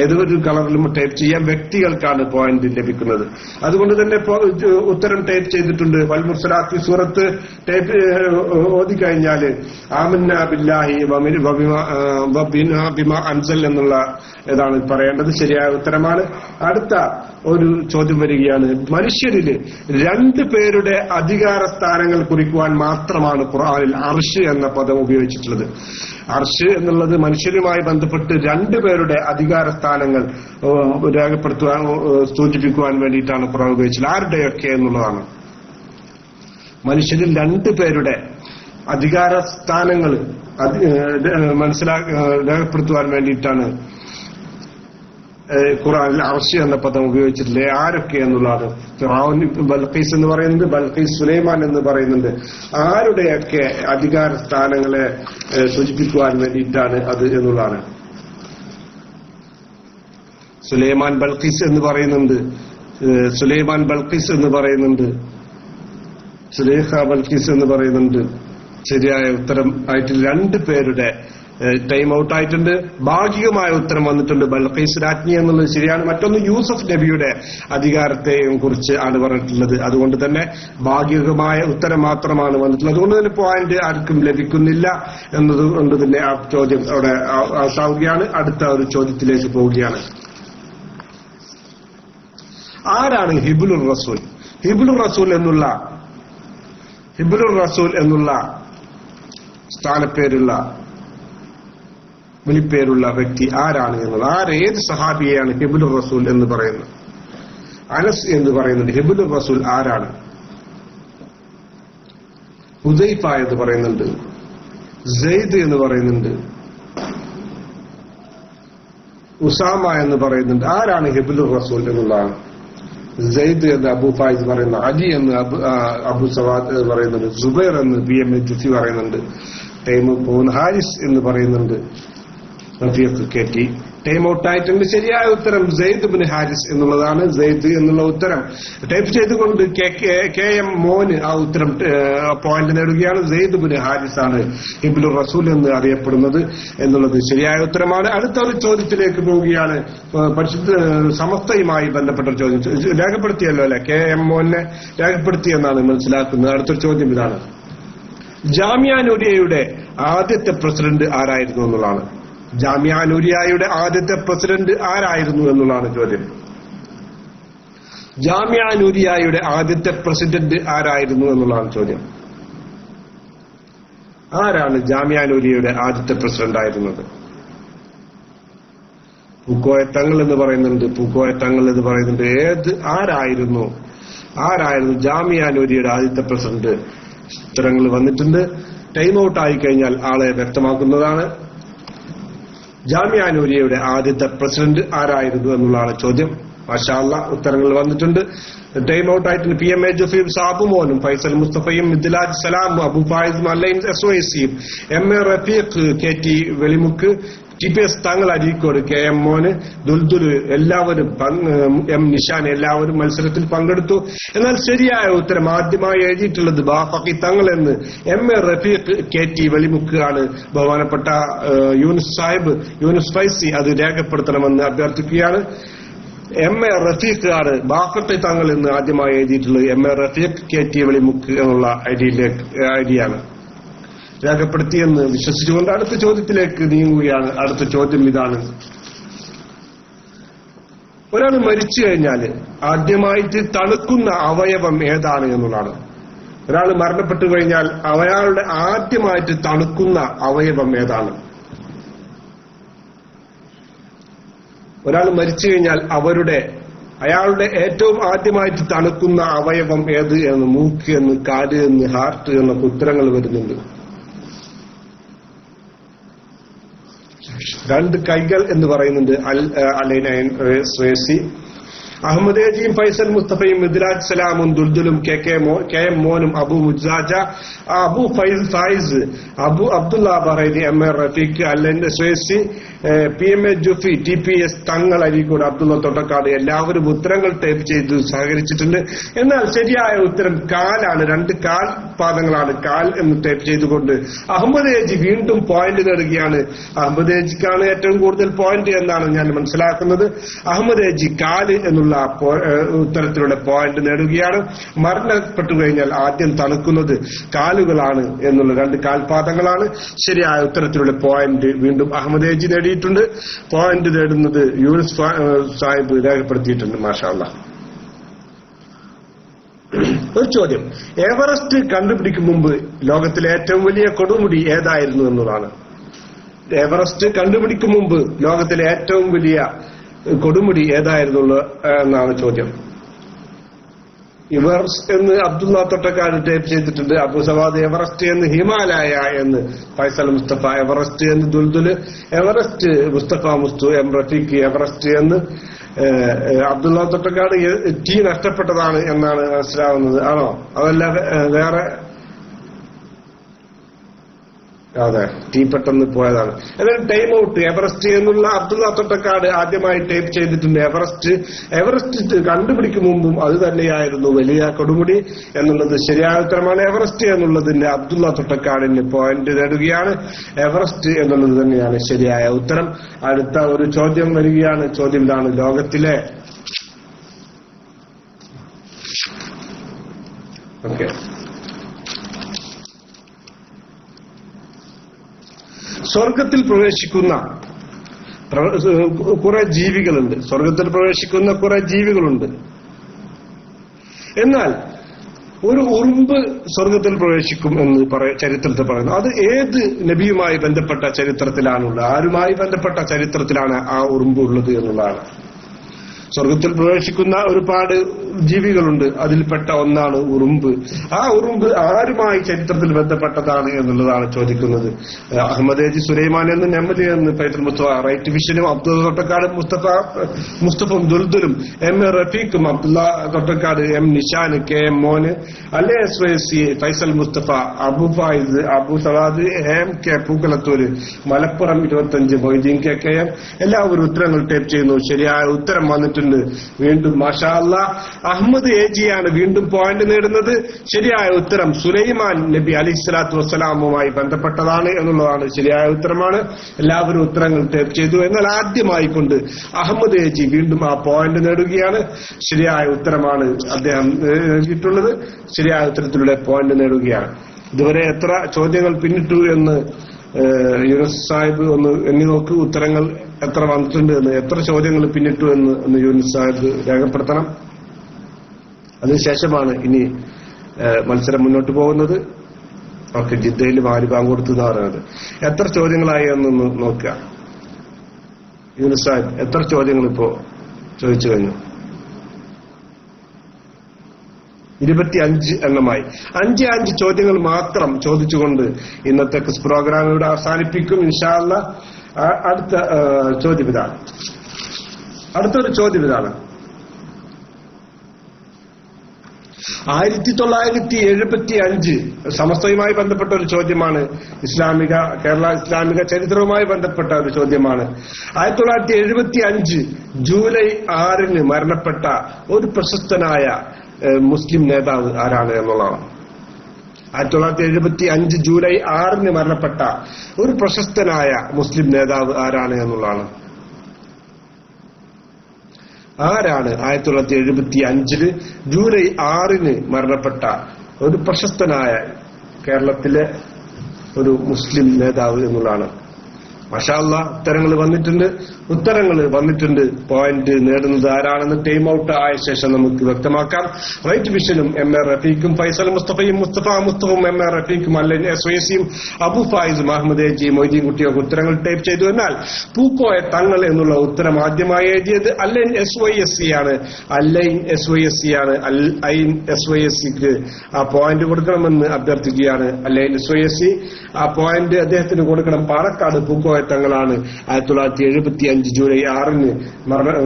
ഏതൊരു കളറിലും ടൈപ്പ് ചെയ്യാൻ വ്യക്തികൾക്കാണ് പോയിന്റ് ലഭിക്കുന്നത്. അതുകൊണ്ട് തന്നെ ഉത്തരം ടൈപ്പ് ചെയ്തിട്ടുണ്ട്. വൽ മുർസലാത്തി സൂറത്ത് ടൈപ്പ് ഓതിക്കഴിഞ്ഞാൽ ആമന്ന ബില്ലാഹി ബിമാ അൻസൽ എന്നുള്ള ഏതാണ് പറയേണ്ടത്. ശരിയായ ഉത്തരമാണ്. അടുത്ത ഒരു ചോദ്യം വരികയാണ്. മനുഷ്യരില് 2 പേരുടെ അധികാര സ്ഥാനങ്ങൾ കുറിക്കുവാൻ മാത്രമാണ് ഖുർആനിൽ അർശ് എന്ന പദം ഉപയോഗിച്ചിട്ടുള്ളത്. അർശ് എന്നുള്ളത് മനുഷ്യരുമായി ബന്ധപ്പെട്ട് 2 പേരുടെ അധികാര സ്ഥാനങ്ങൾ രേഖപ്പെടുത്തുവാൻ സൂചിപ്പിക്കുവാൻ വേണ്ടിയിട്ടാണ് ഖുർആൻ ഉപയോഗിച്ചത്. ആരുടെയൊക്കെ എന്നുള്ളതാണ്. മനുഷ്യരിൽ 2 പേരുടെ അധികാര സ്ഥാനങ്ങൾ രേഖപ്പെടുത്തുവാൻ വേണ്ടിയിട്ടാണ് ഖുർആനിൽ അർശ് എന്ന പദം ഉപയോഗിച്ചിട്ടില്ലേ. ആരൊക്കെ എന്നുള്ളതാണ്. ഫിറഔൻ ബൽഖീസ് എന്ന് പറയുന്നുണ്ട്, ബൽഖീസ് സുലൈമാൻ എന്ന് പറയുന്നുണ്ട്. ആരുടെയൊക്കെ അധികാര സ്ഥാനങ്ങളെ സൂചിപ്പിക്കുവാൻ വേണ്ടിയിട്ടാണ് അത് എന്നുള്ളതാണ്. സുലൈമാൻ ബൽഖീസ് എന്ന് പറയുന്നുണ്ട്, സുലൈഖ ബൽഖീസ് എന്ന് പറയുന്നുണ്ട്. ശരിയായ ഉത്തരം ആയിട്ട് 2 പേരുടെ ടൈം ഔട്ട് ആയിട്ടുണ്ട്. ഭാഗികമായ ഉത്തരം വന്നിട്ടുണ്ട്. ബൽഖീസ് രാജ്ഞി എന്നുള്ളത് ശരിയാണ്. മറ്റൊന്ന് യൂസഫ് നബിയുടെ അധികാരത്തെയും കുറിച്ച് ആണ് പറഞ്ഞിട്ടുള്ളത്. അതുകൊണ്ട് തന്നെ ഭാഗികമായ ഉത്തരം മാത്രമാണ് വന്നിട്ടുള്ളത്. അതുകൊണ്ട് തന്നെ പോയിന്റ് ആർക്കും ലഭിക്കുന്നില്ല എന്നതുകൊണ്ട് തന്നെ ആ ചോദ്യം അവിടെ ഔട്ടാവുകയാണ്. അടുത്ത ഒരു ചോദ്യത്തിലേക്ക് പോവുകയാണ്. ആരാണ് ഹിബ്ലുർ റസൂൽ? ഹിബ്ലുർ റസൂൽ എന്നുള്ള സ്ഥാനപ്പേരുള്ള വിളിപ്പേരുള്ള വ്യക്തി ആരാണ് എന്നുള്ളത്. ഏത് സഹാബിയെയാണ് ഹിബ്ലുർ റസൂൽ എന്ന് പറയുന്നത്? അനസ് എന്ന് പറയുന്നുണ്ട്. ഹിബ്ലുർ റസൂൽ ആരാണ്? ഹുദൈഫ എന്ന് പറയുന്നുണ്ട്, സെയ്ദ് എന്ന് പറയുന്നുണ്ട്, ഉസാമ എന്ന് പറയുന്നുണ്ട്. ആരാണ് ഹിബ്ലുർ റസൂൽ എന്നുള്ളതാണ്. സെയ്ദ് എന്ന് അബു ഫായിസ് പറയുന്നു, അലി എന്ന് അബു സവാദ് പറയുന്നുണ്ട്, സുബൈർ എന്ന് PM ജുഫി പറയുന്നുണ്ട്, ഹാരിസ് എന്ന് പറയുന്നുണ്ട്, റഫീഖ് KT. ടൈം ഔട്ട് ആയിട്ടുണ്ട്. ശരിയായ ഉത്തരം സെയ്ദ് ബിൻ ഹാരിസ് എന്നുള്ളതാണ്. സെയ്ദ് എന്നുള്ള ഉത്തരം ടൈപ്പ് ചെയ്തുകൊണ്ട് KM മോന് ആ ഉത്തരം പോയിന്റ് നേടുകയാണ്. സെയ്ദ് ബിൻ ഹാരിസ് ആണ് ഹിബ്ലുർ റസൂൽ എന്ന് അറിയപ്പെടുന്നത് എന്നുള്ളത് ശരിയായ ഉത്തരമാണ്. അടുത്ത ഒരു ചോദ്യത്തിലേക്ക് പോവുകയാണ്. പരിശുദ്ധ സമസ്തയുമായി ബന്ധപ്പെട്ട ചോദ്യം രേഖപ്പെടുത്തിയല്ലോ അല്ലെ? KM മോനെ രേഖപ്പെടുത്തിയെന്നാണ് മനസ്സിലാക്കുന്നത്. അടുത്തൊരു ചോദ്യം ഇതാണ്. ജാമിയ നൂരിയയുടെ ആദ്യത്തെ പ്രസിഡന്റ് ആരായിരുന്നു എന്നുള്ളതാണ്. ജാമിഅ നൂരിയയുടെ ആദ്യത്തെ പ്രസിഡന്റ് ആരായിരുന്നു എന്നുള്ളതാണ് ചോദ്യം. ജാമിഅ നൂരിയയുടെ ആദ്യത്തെ പ്രസിഡന്റ് ആരായിരുന്നു എന്നുള്ളതാണ് ചോദ്യം. ആരാണ് ജാമിഅ നൂരിയയുടെ ആദ്യത്തെ പ്രസിഡന്റ് ആയിരുന്നത്? പൂക്കോയ തങ്ങൾ എന്ന് പറയുന്നുണ്ട്. ആരായിരുന്നു ജാമിഅ നൂരിയയുടെ ആദ്യത്തെ പ്രസിഡന്റ്? ഉത്തരങ്ങൾ വന്നിട്ടുണ്ട്. ടൈം ഔട്ട് ആയി കഴിഞ്ഞാൽ ആളെ വ്യക്തമാക്കുന്നതാണ്. ജാമിഅ നൂരിയയുടെ ആദ്യത്തെ പ്രസിഡന്റ് ആരായിരുന്നു എന്നുള്ളതാണ് ചോദ്യം. മാഷാ അല്ലാഹ്, ഉത്തരങ്ങൾ വന്നിട്ടുണ്ട്. ടൈം ഔട്ട് ആയിട്ട് PMA ജുഫീം സാബുമോനും ഫൈസൽ മുസ്തഫയും മിദ്ലാജ് സലാമും അബു ഫായിസും അല്ലൈൻ SYCയും MA Rafeeq KT Velimukku TPS Thangal Areekode KM മോന് ദുൽദുല് എല്ലാവരും M നിഷാൻ എല്ലാവരും മത്സരത്തിൽ പങ്കെടുത്തു. എന്നാൽ ശരിയായ ഉത്തരം ആദ്യമായി എഴുതിയിട്ടുള്ളത് ബാഫഖി തങ്ങൾ എന്ന് MA റഫീഖ് KT വെളിമുക്ക് ആണ്. ബഹുമാനപ്പെട്ട യൂനുസ് ഫൈസി അത് രേഖപ്പെടുത്തണമെന്ന് അഭ്യർത്ഥിക്കുകയാണ്. MA റഫീഖ് ആണ് ബാഫഖി തങ്ങൾ എന്ന് ആദ്യമായി എഴുതിയിട്ടുള്ളത്. MA റഫീഖ് KT വെളിമുക്ക് എന്നുള്ള ഐഡിയാണ് രേഖപ്പെടുത്തിയെന്ന് വിശ്വസിച്ചുകൊണ്ട് അടുത്ത ചോദ്യത്തിലേക്ക് നീങ്ങുകയാണ്. അടുത്ത ചോദ്യം ഇതാണ്: ഒരാൾ മരിച്ചു കഴിഞ്ഞാൽ ആദ്യമായിട്ട് തണുക്കുന്ന അവയവം ഏതാണ് എന്നുള്ളതാണ്. ഒരാൾ മരണപ്പെട്ടു കഴിഞ്ഞാൽ അയാളുടെ ആദ്യമായിട്ട് തണുക്കുന്ന അവയവം ഏതാണ്? ഒരാൾ മരിച്ചു കഴിഞ്ഞാൽ അയാളുടെ ഏറ്റവും ആദ്യമായിട്ട് തണുക്കുന്ന അവയവം ഏത് എന്ന് മൂക്ക് എന്ന് കാല് എന്ന് ഹാർട്ട് എന്നൊക്കെ ഉത്തരങ്ങൾ വരുന്നുണ്ട്. രണ്ട് കൈകൾ എന്ന് പറയുന്നുണ്ട് അലൈന SYC. അഹമ്മദ് ഏജിയും ഫൈസൽ മുസ്തഫയും മിദ്ലാജ് സലാമും ദുൽദുലും KM മോനും Abu Mujaja Abu Faiz Abu Abdulla Baraidi MA Rafeeq Al Ain SYC PMA Jufi TPS Thangal Areekode Abdulla Thottakkad എല്ലാവരും ഉത്തരങ്ങൾ ടൈപ്പ് ചെയ്ത് സഹകരിച്ചിട്ടുണ്ട്. എന്നാൽ ശരിയായ ഉത്തരം കാലാണ്. രണ്ട് കാൽ പാദങ്ങളാണ്. കാൽ എന്ന് ടൈപ്പ് ചെയ്തുകൊണ്ട് അഹമ്മദ് ഏജി വീണ്ടും പോയിന്റ് നേടുകയാണ്. അഹമ്മദ് ഏജിക്കാണ് ഏറ്റവും കൂടുതൽ പോയിന്റ് എന്നാണ് ഞാൻ മനസ്സിലാക്കുന്നത്. അഹമ്മദ് ഏജി കാല് എന്നുള്ള ഉത്തരത്തിലുള്ള പോയിന്റ് നേടുകയാണ്. മരണപ്പെട്ടു കഴിഞ്ഞാൽ ആദ്യം തണുക്കുന്നത് കാലുകളാണ് എന്നുള്ള രണ്ട് കാൽപാദങ്ങളാണ്. ശരിയായ ഉത്തരത്തിലുള്ള പോയിന്റ് വീണ്ടും അഹമ്മദ് ഏജി നേടിയിട്ടുണ്ട്. പോയിന്റ് നേടുന്നത് യൂനുസ് സാഹിബ് രേഖപ്പെടുത്തിയിട്ടുണ്ട്. മാഷാ അല്ലാഹ്. ഒരു ചോദ്യം: എവറസ്റ്റ് കണ്ടുപിടിക്കും മുമ്പ് ലോകത്തിലെ ഏറ്റവും വലിയ കൊടുമുടി ഏതായിരുന്നു എന്നുള്ളതാണ്. എവറസ്റ്റ് കണ്ടുപിടിക്കും മുമ്പ് ലോകത്തിലെ ഏറ്റവും വലിയ കൊടുമുടി ഏതായിരുന്നു എന്നാണ് ചോദ്യം. എവറസ്റ്റ് എന്ന് അബ്ദുള്ള തൊട്ടക്കാട് ടൈപ്പ് ചെയ്തിട്ടുണ്ട്. അബു സവാദ് എവറസ്റ്റ് എന്ന് ഹിമാലയ എന്ന് ഫൈസൽ മുസ്തഫ, എവറസ്റ്റ് എന്ന് Duldul, Everest Musthafa M Rafeeq Everest എന്ന് അബ്ദുള്ള തൊട്ടക്കാട് T നഷ്ടപ്പെട്ടതാണ് എന്നാണ് മനസ്സിലാവുന്നത്. ആണോ? അതല്ല വേറെ? അതെ, T പെട്ടെന്ന് പോയതാണ്. എന്നാലും ടൈം ഔട്ട്. എവറസ്റ്റ് എന്നുള്ള അബ്ദുള്ള തൊട്ടക്കാട് ആദ്യമായി ടൈപ്പ് ചെയ്തിട്ടുണ്ട്. എവറസ്റ്റ് കണ്ടുപിടിക്കും മുമ്പും അത് തന്നെയായിരുന്നു വലിയ കൊടുമുടി എന്നുള്ളത് ശരിയായ ഉത്തരമാണ്. എവറസ്റ്റ് എന്നുള്ളതിന്റെ അബ്ദുള്ള തൊട്ടക്കാടിന് പോയിന്റ് നേടുകയാണ്. എവറസ്റ്റ് എന്നുള്ളത് തന്നെയാണ് ശരിയായ ഉത്തരം. അടുത്ത ഒരു ചോദ്യം വരികയാണ്. ചോദ്യം ഇതാണ്: ലോകത്തിലെ സ്വർഗത്തിൽ പ്രവേശിക്കുന്ന കുറെ ജീവികളുണ്ട്. എന്നാൽ ഒരു ഉറുമ്പ് സ്വർഗത്തിൽ പ്രവേശിക്കും എന്ന് ചരിത്രത്തിൽ പറയുന്നു. അത് ഏത് നബിയുമായി ബന്ധപ്പെട്ട ചരിത്രത്തിലാണുള്ളത്? ആരുമായി ബന്ധപ്പെട്ട ചരിത്രത്തിലാണ് ആ ഉറുമ്പ് ഉള്ളത് എന്നുള്ളതാണ്. സ്വർഗത്തിൽ പ്രവേശിക്കുന്ന ഒരുപാട് ജീവികളുണ്ട്. അതിൽപ്പെട്ട ഒന്നാണ് ഉറുമ്പ്. ആ ഉറുമ്പ് ആരുമായി ചരിത്രത്തിൽ ബന്ധപ്പെട്ടതാണ് എന്നുള്ളതാണ് ചോദിക്കുന്നത്. അഹമ്മദ് ഏജി സുലൈമാൻ എന്ന് നെമ്മലി എന്ന് ഫൈസൽ മുസ്തഫ റൈറ്റ് വിഷനും അബ്ദുള്ള തൊട്ടക്കാട് മുസ്തഫും ദുൽദുലും MA റഫീഖും അബ്ദുള്ള തൊട്ടക്കാട് M നിഷാൻ KM മോന് അല്ലേ SYC Faisal Mustafa Abu Fayis Abu Savad MK പൂക്കലത്തൂര് Malappuram 25 Moideen KM എല്ലാവരും ഉത്തരങ്ങൾ ടൈപ്പ് ചെയ്യുന്നു. ശരിയായ ഉത്തരം വന്നിട്ടുണ്ട്. വീണ്ടും മാഷാ അല്ലാഹ് അഹമ്മദ് ഏജിയാണ് വീണ്ടും പോയിന്റ് നേടുന്നത്. ശരിയായ ഉത്തരം സുലൈമാൻ നബി അലൈഹിസ്സലാത്തു വസ്സലാമുമായി ബന്ധപ്പെട്ടതാണ് എന്നുള്ളതാണ് ശരിയായ ഉത്തരമാണ്. എല്ലാവരും ഉത്തരങ്ങൾ ടൈപ്പ് ചെയ്തു. എന്നാൽ ആദ്യമായി കൊണ്ട് അഹമ്മദ് ഏജി വീണ്ടും ആ പോയിന്റ് നേടുകയാണ്. ശരിയായ ഉത്തരമാണ് അദ്ദേഹം നൽകിയിട്ടുള്ളത്. ശരിയായ ഉത്തരത്തിലൂടെ പോയിന്റ് നേടുകയാണ്. ഇതുവരെ എത്ര ചോദ്യങ്ങൾ പിന്നിട്ടു എന്ന് യൂനുസ് സാഹിബ് ഒന്ന് എണ്ണി നോക്ക്, ഉത്തരങ്ങൾ എത്ര വന്നിട്ടുണ്ട് എന്ന്, എത്ര ചോദ്യങ്ങൾ പിന്നിട്ടു എന്ന് യൂനുസ് സാഹിബ് രേഖപ്പെടുത്തണം. അതിനുശേഷമാണ് ഇനി മത്സരം മുന്നോട്ട് പോകുന്നത്. ഓക്കെ, ജിദ്ദയിൽ മാരിബാങ്ക് കൊടുത്തു എന്ന് പറയുന്നത്. എത്ര ചോദ്യങ്ങളായി എന്നൊന്ന് നോക്കുക. യൂനുസ് സാഹിബ് എത്ര ചോദ്യങ്ങൾ ഇപ്പോ ചോദിച്ചു കഴിഞ്ഞു? 25 എണ്ണമായി. 5 ചോദ്യങ്ങൾ മാത്രം ചോദിച്ചുകൊണ്ട് ഇന്നത്തെ ക്വിസ് പ്രോഗ്രാം ഇവിടെ അവസാനിപ്പിക്കും ഇൻഷാ അല്ലാഹ്. അടുത്ത ചോദ്യം ഇതാണ്. അടുത്തൊരു ചോദ്യം ഇതാണ്. 1975 സമസ്തയുമായി ബന്ധപ്പെട്ട ഒരു ചോദ്യമാണ്. കേരള ഇസ്ലാമിക ചരിത്രവുമായി ബന്ധപ്പെട്ട ഒരു ചോദ്യമാണ്. 1975 ജൂലൈ 6 മരണപ്പെട്ട ഒരു പ്രശസ്തനായ മുസ്ലിം നേതാവ് ആരാണ് എന്നുള്ളതാണ്. 1975 ജൂലൈ 6 മരണപ്പെട്ട ഒരു പ്രശസ്തനായ മുസ്ലിം നേതാവ് ആരാണ് എന്നുള്ളതാണ്. ആരാണ് 1975 ജൂലൈ 6 മരണപ്പെട്ട ഒരു പ്രശസ്തനായ കേരളത്തിലെ ഒരു മുസ്ലിം നേതാവ് എന്നുള്ളതാണ്. മാഷാ അല്ലാഹ്, ഉത്തരങ്ങൾ വന്നിട്ടുണ്ട്. പോയിന്റ് നേടുന്നത് ആരാണെന്ന് ടൈം ഔട്ട് ആയ ശേഷം നമുക്ക് വ്യക്തമാക്കാം. റൈറ്റ് വിഷനും എം എ റഫീഖും ഫൈസൽ മുസ്തഫയും മുസ്തഫയും എം എ റഫീഖും അല്ലൈൻ SYSയും അബു ഫായിസും അഹമ്മദ് എജി മൊയ്തീൻ കുട്ടിയൊക്കെ ഉത്തരങ്ങൾ ടൈപ്പ് ചെയ്തു. എന്നാൽ പൂക്കോയ തങ്ങൾ എന്നുള്ള ഉത്തരം ആദ്യമായി എഴുതിയത് അല്ലൈൻ SYSC ആണ്. അല്ലൈൻ SYSCക്ക് ആ പോയിന്റ് കൊടുക്കണമെന്ന് അഭ്യർത്ഥിക്കുകയാണ്. അല്ലൈൻ SYSC ആ പോയിന്റ് അദ്ദേഹത്തിന് കൊടുക്കണം. പാലക്കാട് പൂക്കോയ തങ്ങളാണ് 1975 ജൂലൈ 6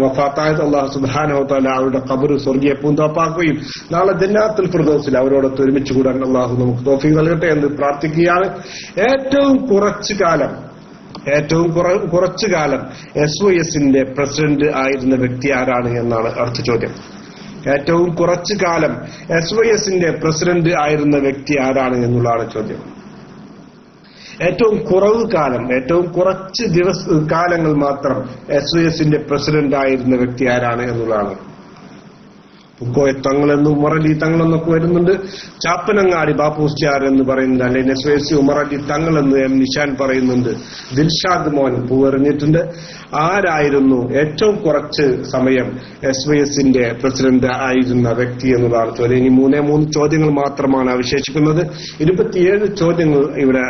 വഫാത്തായത്. അല്ലാഹു സുബ്ഹാനഹു വ തആല അവരുടെ ഖബർ സ്വർഗീയ പൂന്തോപ്പാക്കുകയും നാളെ ജന്നാത്തുൽ ഫിർദൗസിൽ അവരോടൊത്ത് ഒരുമിച്ച് കൂടാൻ അല്ലാഹു നമുക്ക് തൗഫീഖ് നൽകട്ടെ എന്ന് പ്രാർത്ഥിക്കുകയാണ്. ഏറ്റവും കുറച്ചു കാലം SYSന്റെ പ്രസിഡന്റ് ആയിരുന്ന വ്യക്തി ആരാണ് എന്നാണ് അടുത്ത ചോദ്യം. ഏറ്റവും കുറച്ചു കാലം SYSന്റെ പ്രസിഡന്റ് ആയിരുന്ന വ്യക്തി ആരാണ് എന്നുള്ളതാണ് ചോദ്യം. ഏറ്റവും കുറച്ച് കാലങ്ങൾ മാത്രം SYSന്റെ പ്രസിഡന്റ് ആയിരുന്ന വ്യക്തി ആരാണ് എന്നുള്ളതാണ്. പൂക്കോയ തങ്ങളെന്ന് ഉമറലി തങ്ങളെന്നൊക്കെ വരുന്നുണ്ട്. ചാപ്പനങ്ങാടി ബാപ്പുസ്റ്റാർ എന്ന് പറയുന്നുണ്ട്. അല്ലെങ്കിൽ SYSC ഉമറലി തങ്ങളെന്ന് എം നിഷാൻ പറയുന്നുണ്ട്. ദിൽഷാദ് മോൻ പൂവെറിഞ്ഞിട്ടുണ്ട്. ആരായിരുന്നു ഏറ്റവും കുറച്ച് സമയം SYSന്റെ പ്രസിഡന്റ് ആയിരുന്ന വ്യക്തി എന്നുള്ളതാണ് ചോദ്യം. ഇനി 3 ചോദ്യങ്ങൾ മാത്രമാണ് അവശേഷിക്കുന്നത്. 27 ചോദ്യങ്ങൾ ഇവിടെ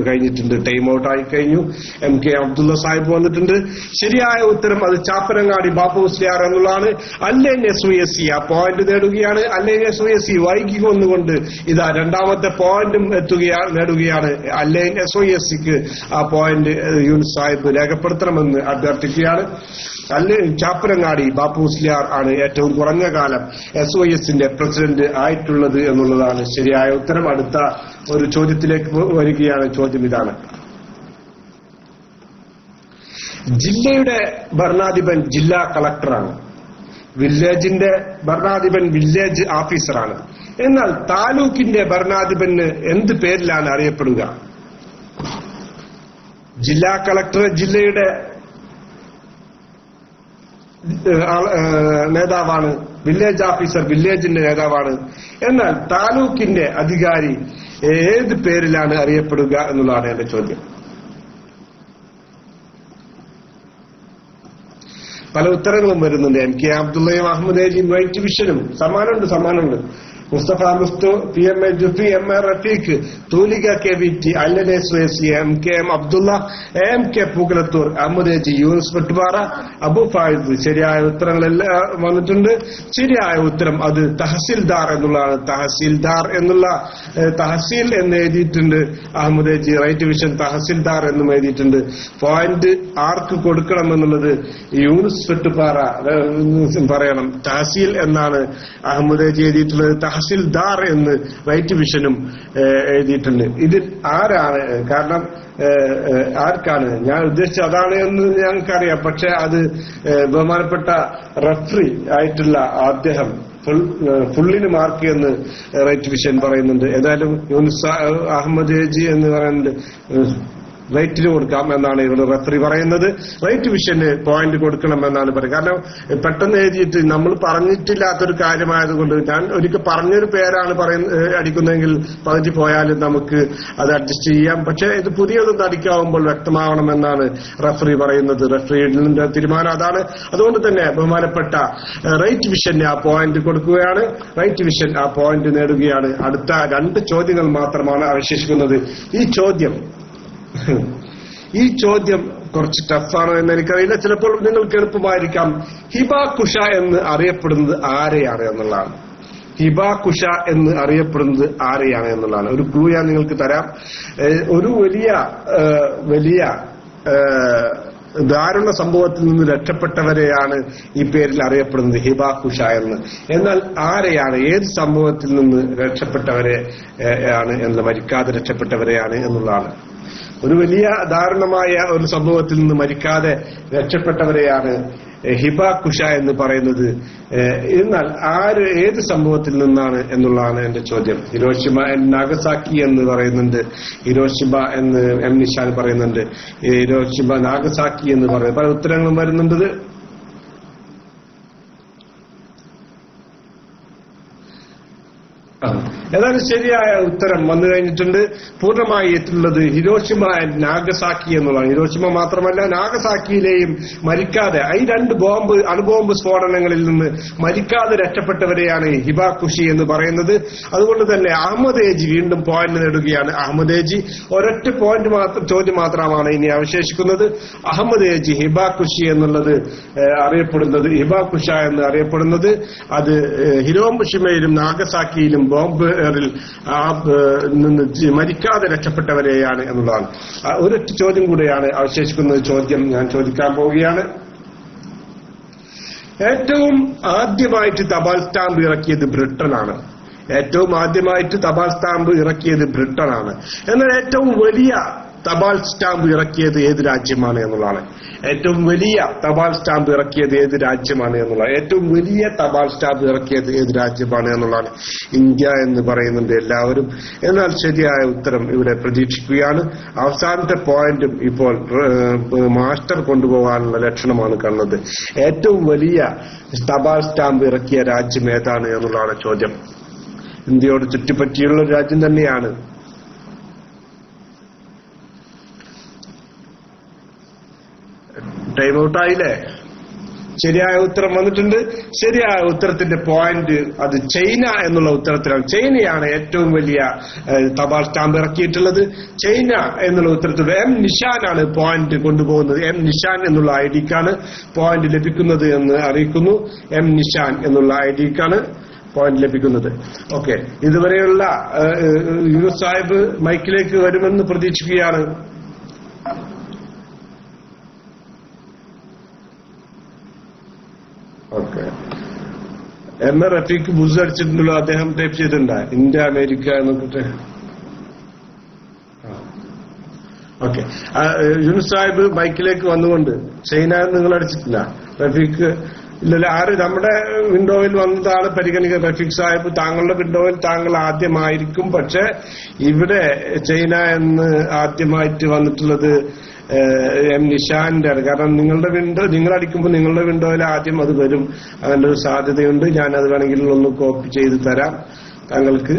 കഴിഞ്ഞിട്ടുണ്ട്. ടൈം ഔട്ട് ആയി കഴിഞ്ഞു. MK അബ്ദുള്ള സാഹിബ് വന്നിട്ടുണ്ട്. ശരിയായ ഉത്തരം അത് ചാപ്പനങ്ങാടി ബാപ്പുസ്റ്റാർ എന്നുള്ളതാണ്. അല്ലൈൻ SYSC ആ പോയിന്റ് നേടുകയാണ്. അല്ലൈൻ SYSC വൈകി കൊന്നുകൊണ്ട് ഇതാ രണ്ടാമത്തെ പോയിന്റും നേടുകയാണ്. അല്ലൈൻ SYSCക്ക് ആ പോയിന്റ് യൂനുസ് സാഹിബ് രേഖപ്പെടുത്തണമെന്ന് അഭ്യർത്ഥിക്കുകയാണ്. ചാപ്പനങ്ങാടി ബാപ്പുസ്ലിയാർ ആണ് ഏറ്റവും കുറഞ്ഞ കാലം SYSന്റെ പ്രസിഡന്റ് ആയിട്ടുള്ളത് എന്നുള്ളതാണ് ശരിയായ ഉത്തരം. അടുത്ത ഒരു ചോദ്യത്തിലേക്ക് വരികയാണ്. ചോദ്യം ഇതാണ്. ജില്ലയുടെ ഭരണാധിപൻ ജില്ലാ കളക്ടറാണ്. വില്ലേജിന്റെ ഭരണാധിപൻ വില്ലേജ് ഓഫീസറാണ്. എന്നാൽ താലൂക്കിന്റെ ഭരണാധിപന് എന്ത് പേരിലാണ് അറിയപ്പെടുക? ജില്ലാ കളക്ടർ ജില്ലയുടെ നേതാവാണ്. വില്ലേജ് ഓഫീസർ വില്ലേജിന്റെ നേതാവാണ്. എന്നാൽ താലൂക്കിന്റെ അധികാരി ഏത് പേരിലാണ് അറിയപ്പെടുക എന്നുള്ളതാണ് എന്റെ ചോദ്യം. പല ഉത്തരങ്ങളും വരുന്നുണ്ട്. MK അബ്ദുള്ളയും അഹമ്മദ് ഏജിയും റൈറ്റ് വിഷനും സമ്മാനമുണ്ട്. Musthafa Musthu, PMA Jufi, MA Rafeeq, Thoolika KVT, Al Ain SYSC, MKM Abdulla, AMK Pookkalathur, Ahammed AG, Yunus Vettupara, Abu Faid. ശരിയായ ഉത്തരങ്ങളെല്ലാം വന്നിട്ടുണ്ട്. ശരിയായ ഉത്തരം അത് തഹസിൽദാർ എന്നുള്ളതാണ്. തഹസീൽ എന്ന് എഴുതിയിട്ടുണ്ട് അഹമ്മദ് ഏജി. റൈറ്റ് വിഷൻ തഹസിൽദാർ എന്നും എഴുതിയിട്ടുണ്ട്. പോയിന്റ് ആർക്ക് കൊടുക്കണം എന്നുള്ളത് യൂനുസ് വെട്ടുപാറ പറയണം. തഹസീൽ എന്നാണ് അഹമ്മദ് ഏജി എഴുതിയിട്ടുള്ളത്. തഹസിൽദാർ എന്ന് റൈറ്റ് വിഷനും എഴുതിയിട്ടുണ്ട്. ഇതിൽ ആരാണ്? കാരണം ആർക്കാണ് ഞാൻ ഉദ്ദേശിച്ചത് അതാണ് എന്ന് ഞങ്ങൾക്കറിയാം. പക്ഷെ അത് ബഹുമാനപ്പെട്ട റഫറി ആയിട്ടുള്ള അദ്ദേഹം ഫുള്ളിന് മാർക്ക് എന്ന് റൈറ്റ് വിഷൻ പറയുന്നുണ്ട്. ഏതായാലും യൂനുസ് അഹമ്മദ് ഏജി എന്ന് പറയുന്നുണ്ട്. റൈറ്റിന് കൊടുക്കാം എന്നാണ് ഇവിടെ റഫറി പറയുന്നത്. റൈറ്റ് വിഷന് പോയിന്റ് കൊടുക്കണമെന്നാണ് പറയുന്നത്. കാരണം പെട്ടെന്ന് എഴുതിയിട്ട് നമ്മൾ പറഞ്ഞിട്ടില്ലാത്തൊരു കാര്യമായതുകൊണ്ട്, ഞാൻ ഒരിക്കൽ പറഞ്ഞൊരു പേരാണ് അടിക്കുന്നതെങ്കിൽ പകുതി പോയാലും നമുക്ക് അത് അഡ്ജസ്റ്റ് ചെയ്യാം. പക്ഷെ ഇത് പുതിയതൊന്നും അടിക്കാവുമ്പോൾ വ്യക്തമാവണമെന്നാണ് റഫറി പറയുന്നത്. റഫറിയുടെ തീരുമാനം അതാണ്. അതുകൊണ്ട് തന്നെ ബഹുമാനപ്പെട്ട റൈറ്റ് വിഷന് ആ പോയിന്റ് കൊടുക്കുകയാണ്. റൈറ്റ് വിഷൻ ആ പോയിന്റ് നേടുകയാണ്. അടുത്ത 2 ചോദ്യങ്ങൾ മാത്രമാണ് അവശേഷിക്കുന്നത്. ഈ ചോദ്യം കുറച്ച് ടഫാണോ എന്ന് എനിക്കറിയില്ല. ചിലപ്പോൾ നിങ്ങൾക്ക് എളുപ്പമായിരിക്കാം. ഹിബാകുഷ എന്ന് അറിയപ്പെടുന്നത് ആരെയാണ് എന്നുള്ളതാണ്. ഹിബാകുഷ എന്ന് അറിയപ്പെടുന്നത് ആരെയാണ് എന്നുള്ളതാണ്. ഒരു ക്ലൂ ഞാൻ നിങ്ങൾക്ക് തരാം. ഒരു വലിയ ദാരുണ സംഭവത്തിൽ നിന്ന് രക്ഷപ്പെട്ടവരെയാണ് ഈ പേരിൽ അറിയപ്പെടുന്നത് ഹിബാകുഷ എന്ന്. എന്നാൽ ആരെയാണ്, ഏത് സംഭവത്തിൽ നിന്ന് രക്ഷപ്പെട്ടവരെ ആണ് എന്ന്, മരിക്കാതെ രക്ഷപ്പെട്ടവരെയാണ് എന്നുള്ളതാണ്. ഒരു വലിയ ദാരുണമായ ഒരു സംഭവത്തിൽ നിന്ന് മരിക്കാതെ രക്ഷപ്പെട്ടവരെയാണ് ഹിബാകുഷ എന്ന് പറയുന്നത്. എന്നാൽ ഏത് സംഭവത്തിൽ നിന്നാണ് എന്നുള്ളതാണ് എന്റെ ചോദ്യം. ഹിരോഷിമ നാഗസാക്കി എന്ന് പറയുന്നുണ്ട്, ഹിരോഷിമ എന്ന് എം നിഷാൻ പറയുന്നുണ്ട്, ഹിരോഷിമ നാഗസാക്കി എന്ന് പറയുന്നത് പല ഉത്തരങ്ങളും വരുന്നുണ്ട്. ഏതായാലും ശരിയായ ഉത്തരം വന്നു കഴിഞ്ഞിട്ടുണ്ട്. പൂർണ്ണമായി എത്തുള്ളത് ഹിരോഷിമ ആൻഡ് നാഗസാക്കി എന്നുള്ളതാണ്. ഹിരോഷിമ മാത്രമല്ല, നാഗസാക്കിയിലെയും മരിക്കാതെ, ഈ 2 അണുബോംബ് സ്ഫോടനങ്ങളിൽ നിന്ന് മരിക്കാതെ രക്ഷപ്പെട്ടവരെയാണ് ഹിബാകുഷി എന്ന് പറയുന്നത്. അതുകൊണ്ട് തന്നെ അഹമ്മദ് ഏജി വീണ്ടും പോയിന്റ് നേടുകയാണ്. അഹമ്മദ് ഏജി ഒരൊറ്റ ചോദ്യം മാത്രമാണ് ഇനി അവശേഷിക്കുന്നത്. അഹമ്മദ് ഏജി ഹിബാകുഷി എന്നുള്ളത് അറിയപ്പെടുന്നത്, ഹിബാകുഷ എന്ന് അറിയപ്പെടുന്നത് അത് ഹിരോഷിമയിലും നാഗസാക്കിയിലും ബോംബ് നിന്ന് മരിക്കാതെ രക്ഷപ്പെട്ടവരെയാണ് എന്നുള്ളതാണ്. ഒരൊറ്റ ചോദ്യം കൂടെയാണ് അവശേഷിക്കുന്നത്. ചോദ്യം ഞാൻ ചോദിക്കാൻ പോവുകയാണ്. ഏറ്റവും ആദ്യമായിട്ട് തപാൽ സ്റ്റാമ്പ് ഇറക്കിയത് ബ്രിട്ടനാണ്. എന്നാൽ ഏറ്റവും വലിയ തപാൽ സ്റ്റാമ്പ് ഇറക്കിയത് ഏത് രാജ്യമാണ് എന്നുള്ളതാണ്. ഏറ്റവും വലിയ തപാൽ സ്റ്റാമ്പ് ഇറക്കിയത് ഏത് രാജ്യമാണ് എന്നുള്ളതാണ്. ഇന്ത്യ എന്ന് പറയുന്നുണ്ട് എല്ലാവരും. എന്നാൽ ശരിയായ ഉത്തരം ഇവിടെ പ്രതീക്ഷിക്കുകയാണ്. അവസാനത്തെ പോയിന്റും ഇപ്പോൾ മാസ്റ്റർ കൊണ്ടുപോകാനുള്ള ലക്ഷണമാണ് കാണുന്നത്. ഏറ്റവും വലിയ തപാൽ സ്റ്റാമ്പ് ഇറക്കിയ രാജ്യം ഏതാണ് എന്നുള്ളതാണ് ചോദ്യം. ഇന്ത്യയോട് ചുറ്റിപ്പറ്റിയുള്ള ഒരു രാജ്യം തന്നെയാണ്. ടൈം ഔട്ടായില്ലേ? ശരിയായ ഉത്തരം വന്നിട്ടുണ്ട്. ശരിയായ ഉത്തരത്തിന്റെ പോയിന്റ് അത് ചൈന എന്നുള്ള ഉത്തരത്തിലാണ്. ചൈനയാണ് ഏറ്റവും വലിയ തപാൽ സ്റ്റാമ്പ് ഇറക്കിയിട്ടുള്ളത്. ചൈന എന്നുള്ള ഉത്തരത്തിൽ എം നിഷാനാണ് പോയിന്റ് കൊണ്ടുപോകുന്നത്. എം നിഷാൻ എന്നുള്ള ഐഡിക്കാണ് പോയിന്റ് ലഭിക്കുന്നത് എന്ന് അറിയിക്കുന്നു. എം നിഷാൻ എന്നുള്ള ഐഡിക്കാണ് പോയിന്റ് ലഭിക്കുന്നത്. ഓക്കെ, ഇതുവരെയുള്ള യൂനുസ് സാഹിബ് മൈക്കിലേക്ക് വരുമെന്ന് പ്രതീക്ഷിക്കുകയാണ്. ഓക്കെ, എം എ റഫീഖ് ബുസ് അടിച്ചിട്ടുണ്ടല്ലോ, അദ്ദേഹം ടൈപ്പ് ചെയ്തിട്ടുണ്ടാ ഇന്ത്യ അമേരിക്ക എന്നൊക്കെ. ഓക്കെ, യൂനുസ് സാഹിബ് മൈക്കിലേക്ക് വന്നുകൊണ്ട് ചൈന നിങ്ങൾ അടിച്ചിട്ടില്ല. റഫീഖ് ഇല്ലല്ലോ, നമ്മുടെ വിൻഡോയിൽ വന്നതാണ് പരിഗണിക്കുക. റഫീഖ് സാഹിബ് താങ്കളുടെ വിൻഡോയിൽ താങ്കൾ ആദ്യമായിരിക്കും. പക്ഷെ ഇവിടെ ചൈന എന്ന് ആദ്യമായിട്ട് വന്നിട്ടുള്ളത് എം നിഷാന്റെ ആണ്. കാരണം നിങ്ങൾ അടിക്കുമ്പോൾ നിങ്ങളുടെ വിൻഡോയിൽ ആദ്യം അത് വരും. അങ്ങനെ ഒരു സാധ്യതയുണ്ട്. ഞാനത് വേണമെങ്കിൽ ഒന്ന് കോപ്പി ചെയ്ത് തരാം താങ്കൾക്ക്.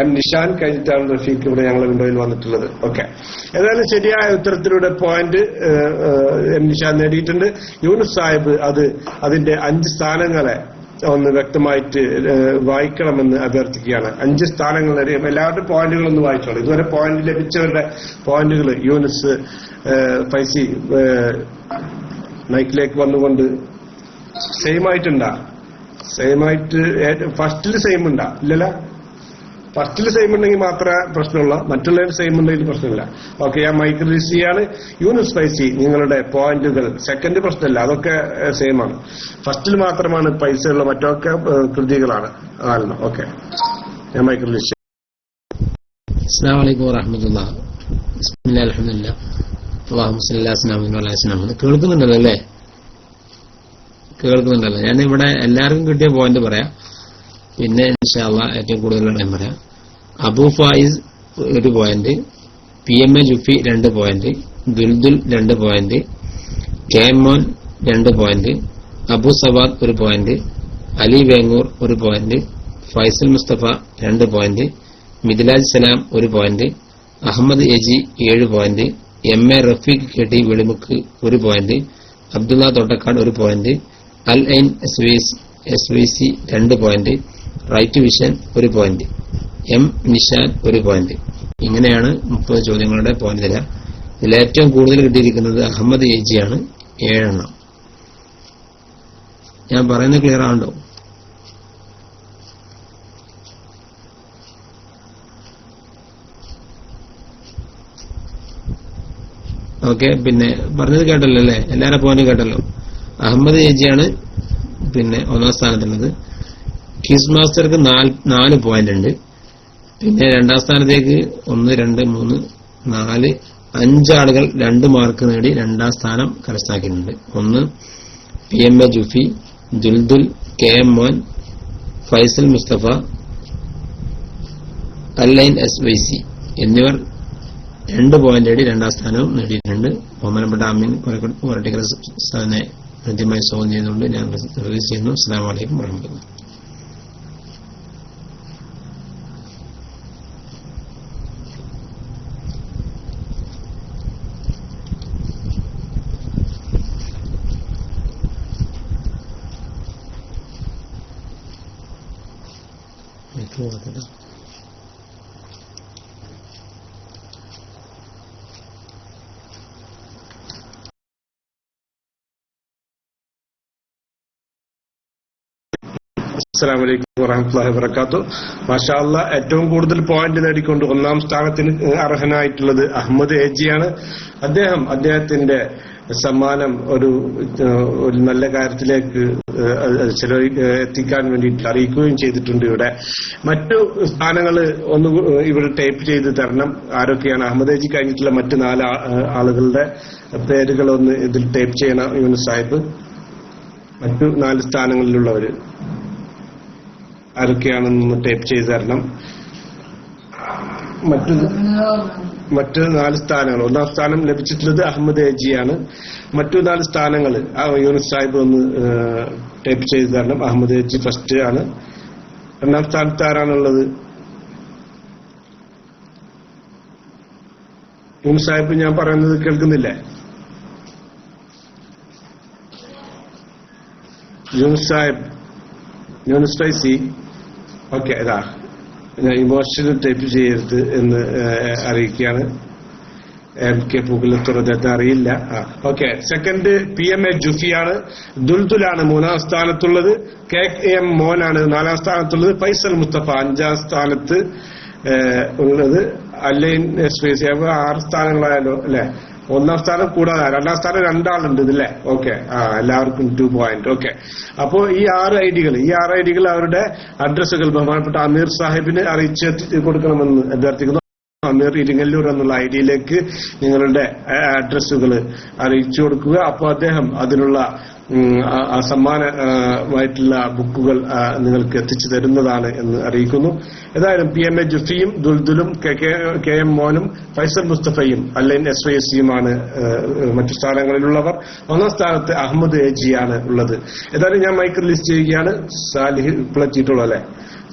എം നിഷാൻ കഴിഞ്ഞിട്ടാണ് റഫീഖ് ഇവിടെ ഞങ്ങളുടെ വിൻഡോയിൽ വന്നിട്ടുള്ളത്. ഓക്കെ, ഏതായാലും ശരിയായ ഉത്തരത്തിലൂടെ പോയിന്റ് എം നിഷാൻ നേടിയിട്ടുണ്ട്. യൂനുസ് സാഹിബ് അതിന്റെ 5 സ്ഥാനങ്ങളെ ഒന്ന് വ്യക്തമായിട്ട് വായിക്കണമെന്ന് അഭ്യർത്ഥിക്കുകയാണ്. 5 സ്ഥാനങ്ങൾ എല്ലാവരുടെ പോയിന്റുകളൊന്ന് വായിച്ചോളൂ. ഇതുവരെ പോയിന്റ് ലഭിച്ചവരുടെ പോയിന്റുകൾ. യൂനുസ് ഫൈസി മൈക്കിലേക്ക് വന്നുകൊണ്ട് സെയിം ആയിട്ടുണ്ടാ? ഫസ്റ്റിൽ സെയിം ഉണ്ടാ? ഇല്ലല്ലോ. ഫസ്റ്റിൽ സെയിം ഉണ്ടെങ്കിൽ മാത്രമേ പ്രശ്നമുള്ള, മറ്റുള്ളവർ സെയിം ഉണ്ടെങ്കിൽ പ്രശ്നമില്ല. ഓക്കെ, ഞാൻ മൈക്ക് റിലീസ് ചെയ്യാണ്. യൂനുസ് ഫൈസി നിങ്ങളുടെ പോയിന്റുകൾ, സെക്കൻഡ് പ്രശ്നമില്ല, അതൊക്കെ സെയിം ആണ്. ഫസ്റ്റിൽ മാത്രമാണ് പൈസ ഉള്ള, മറ്റൊക്കെ കൃതികളാണ്. ഓക്കെ, ഞാൻ മൈക്ക് റിലീസ് ചെയ്യാം. അസ്സലാമു അലൈക്കും വറഹ്മത്തുള്ളാഹി. ബിസ്മില്ലാഹിർ റഹ്മാനിർ റഹീം. അല്ലാഹുമ്മ സ്വല്ലി അലാ സയ്യിദിനാ മുഹമ്മദ്. കേൾക്കുന്നുണ്ടല്ലോ? ഞാൻ ഇവിടെ എല്ലാവർക്കും കിട്ടിയ പോയിന്റ് പറയാം, പിന്നെ ഇൻഷാ അല്ലാഹ് ഏറ്റവും കൂടുതൽ പറയാം. Abu Faiz 1 point, PMA Jufi 2 point, Duldul 2 point, KM Mon 2 point, Abu Sawad 1 point, Ali Vengoor 1 point, Faisal Musthafa 2 point, Midlaj Salam 1 point, Ahammed AG 7 point, MA Rafeeq KT Velimukku 1 point, Abdulla Thottakkad 1 point, Al Ain SVC 2 point, right vision 1 point, M Nishan 1 point. ഇങ്ങനെയാണ് 30 ചോദ്യങ്ങളുടെ പോയിന്റ് നില. ഇതിൽ ഏറ്റവും കൂടുതൽ കിട്ടിയിരിക്കുന്നത് അഹമ്മദ് എജിയാണ്, 7 എണ്ണം. ഞാൻ പറയുന്നത് ക്ലിയർ ആണോ? ഓക്കെ, പിന്നെ പറഞ്ഞത് കേട്ടല്ലോ അല്ലേ? എല്ലാവരുടെ പോയിന്റ് കേട്ടല്ലോ. അഹമ്മദ് എജിയാണ് പിന്നെ 1ാം സ്ഥാനത്തുള്ളത്. ക്വിസ് മാസ്റ്റർക്ക് 4 പോയിന്റ് ഉണ്ട്. പിന്നെ 2ാം സ്ഥാനത്തേക്ക് 1, 2, 3, 4, 5 ആളുകൾ 2 മാർക്ക് നേടി 2ാം സ്ഥാനം കരസ്ഥമാക്കിയിട്ടുണ്ട്. ഒന്ന് PMA ജുഫി, ദുൽദുൽ, KM മോൻ, ഫൈസൽ മുസ്തഫ, അല്ലൈൻ SYC എന്നിവർ 2 പോയിന്റ് നേടി 2ാം സ്ഥാനവും നേടിയിട്ടുണ്ട്. ബഹുമാനപ്പെട്ട അമീൻ പൊളിറ്റിക്കൽ സാധനെ കൃത്യമായി സ്വാഗതം ചെയ്യുന്നുണ്ട്. ഞാൻ റിലീസ് ചെയ്യുന്നു. അസ്സലാമു അലൈക്കും വറഹ്മത്തുള്ളാഹി. അസ്സലാമു അലൈക്കും വറഹ്മത്തുള്ളാഹി വബറകാതുഹു. മാഷാ അല്ലാഹ്, ഏറ്റവും കൂടുതൽ പോയിന്റ് നേടിക്കൊണ്ട് 1ാം സ്ഥാനത്തിന് അർഹനായിട്ടുള്ളത് അഹമ്മദ് എജിയാണ്. അദ്ദേഹത്തിന്റെ സമ്മാനം ഒരു നല്ല കാര്യത്തിലേക്ക് എത്തിക്കാൻ വേണ്ടിയിട്ട് അറിയിക്കുകയും ചെയ്തിട്ടുണ്ട്. ഇവിടെ മറ്റു സ്ഥാനങ്ങൾ ഒന്ന് ഇവിടെ ടൈപ്പ് ചെയ്ത് തരണം. ആരൊക്കെയാണ് അഹമ്മദ് എജി കഴിഞ്ഞിട്ടുള്ള മറ്റ് 4 ആളുകളുടെ പേരുകളൊന്ന് ഇതിൽ ടൈപ്പ് ചെയ്യണം. യൂനുസ് സാഹിബ്, മറ്റു 4 സ്ഥാനങ്ങളിലുള്ളവര് ആരൊക്കെയാണെന്ന് ടൈപ്പ് ചെയ്ത് തരണം. മറ്റ് 4 സ്ഥാനങ്ങൾ, 1ാം സ്ഥാനം ലഭിച്ചിട്ടുള്ളത് അഹമ്മദ് എജിയാണ്. മറ്റു 4 സ്ഥാനങ്ങൾ യൂനുസ് സാഹിബ് ഒന്ന് ടൈപ്പ് ചെയ്ത് തരണം. അഹമ്മദ് എജി ഫസ്റ്റ് ആണ്. 2ാം സ്ഥാനത്ത് ആരാണുള്ളത്? യൂനുസ് സാഹിബ്, ഞാൻ പറയുന്നത് കേൾക്കുന്നില്ലേ? യൂനുസ് സാഹിബ്, യൂനുസ് ഫൈസി. ഓക്കെ, ഇതാ ഇമോഷണൽ ടൈപ്പ് ചെയ്യരുത് എന്ന് അറിയിക്കുകയാണ്. MK പൂക്കുലത്തുറ അദ്ദേഹത്തിന് അറിയില്ല. Okay, second PMA ജുഫിയാണ്. ദുൽദുലാണ് 3ാം സ്ഥാനത്തുള്ളത്. KM മോനാണ് 4ാം സ്ഥാനത്തുള്ളത്. ഫൈസൽ മുസ്തഫ 5ാം സ്ഥാനത്ത് ഉള്ളത്. അല്ലൈൻ SYC 6 സ്ഥാനങ്ങളായാലോ അല്ലെ? 1ാം സ്ഥാനം കൂടാതെ 2ാം സ്ഥാനം 2 ആളുണ്ട് ഇതല്ലേ? ഓക്കെ, എല്ലാവർക്കും 2 പോയിന്റ്. ഓക്കെ, അപ്പോ ഈ 6 ഐഡികൾ അവരുടെ അഡ്രസ്സുകൾ ബഹുമാനപ്പെട്ട അമീർ സാഹിബിന് അറിയിച്ച് കൊടുക്കണമെന്ന് അഭ്യർത്ഥിക്കുന്നു. അമീർ ഇരിങ്ങല്ലൂർ എന്നുള്ള ഐഡിയിലേക്ക് നിങ്ങളുടെ അഡ്രസ്സുകൾ അറിയിച്ചു കൊടുക്കുക. അപ്പോൾ അദ്ദേഹം അതിനുള്ള സമ്മാനമായിട്ടുള്ള ബുക്കുകൾ നിങ്ങൾക്ക് എത്തിച്ചു തരുന്നതാണ് എന്ന് അറിയിക്കുന്നു. ഏതായാലും PMA ജുഫിയും ദുൽദുലും KM മോനും ഫൈസൽ മുസ്തഫയും അല്ലൈൻ SYCയുമാണ് മറ്റു സ്ഥാനങ്ങളിലുള്ളവർ. 1ാം സ്ഥാനത്ത് അഹമ്മദ് എജിയാണ് ഉള്ളത്. ഏതായാലും ഞാൻ മൈക്ക് റിലീസ് ചെയ്യുകയാണ്. സാലിഹ് ഇപ്പോഴെത്തിയിട്ടുള്ളൂ അല്ലെ?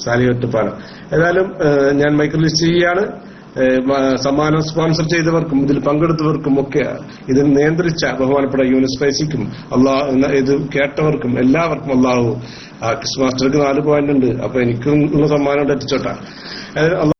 സാലിഹ് ഒറ്റപ്പാലം. ഏതായാലും ഞാൻ മൈക്ക് റിലീസ് ചെയ്യുകയാണ്. സമ്മാനം സ്പോൺസർ ചെയ്തവർക്കും ഇതിൽ പങ്കെടുത്തവർക്കും ഒക്കെ ഇതിൽ നിയന്ത്രിച്ച ബഹുമാനപ്പെട്ട യൂനുസ് ഫൈസിക്കും ഇത് കേട്ടവർക്കും എല്ലാവർക്കും അള്ളാഹു. ക്വിസ് മാസ്റ്റർക്ക് 4 പോയിന്റ് ഉണ്ട്. അപ്പൊ എനിക്കും ഉള്ള സമ്മാനം എത്തിച്ചോട്ടെ.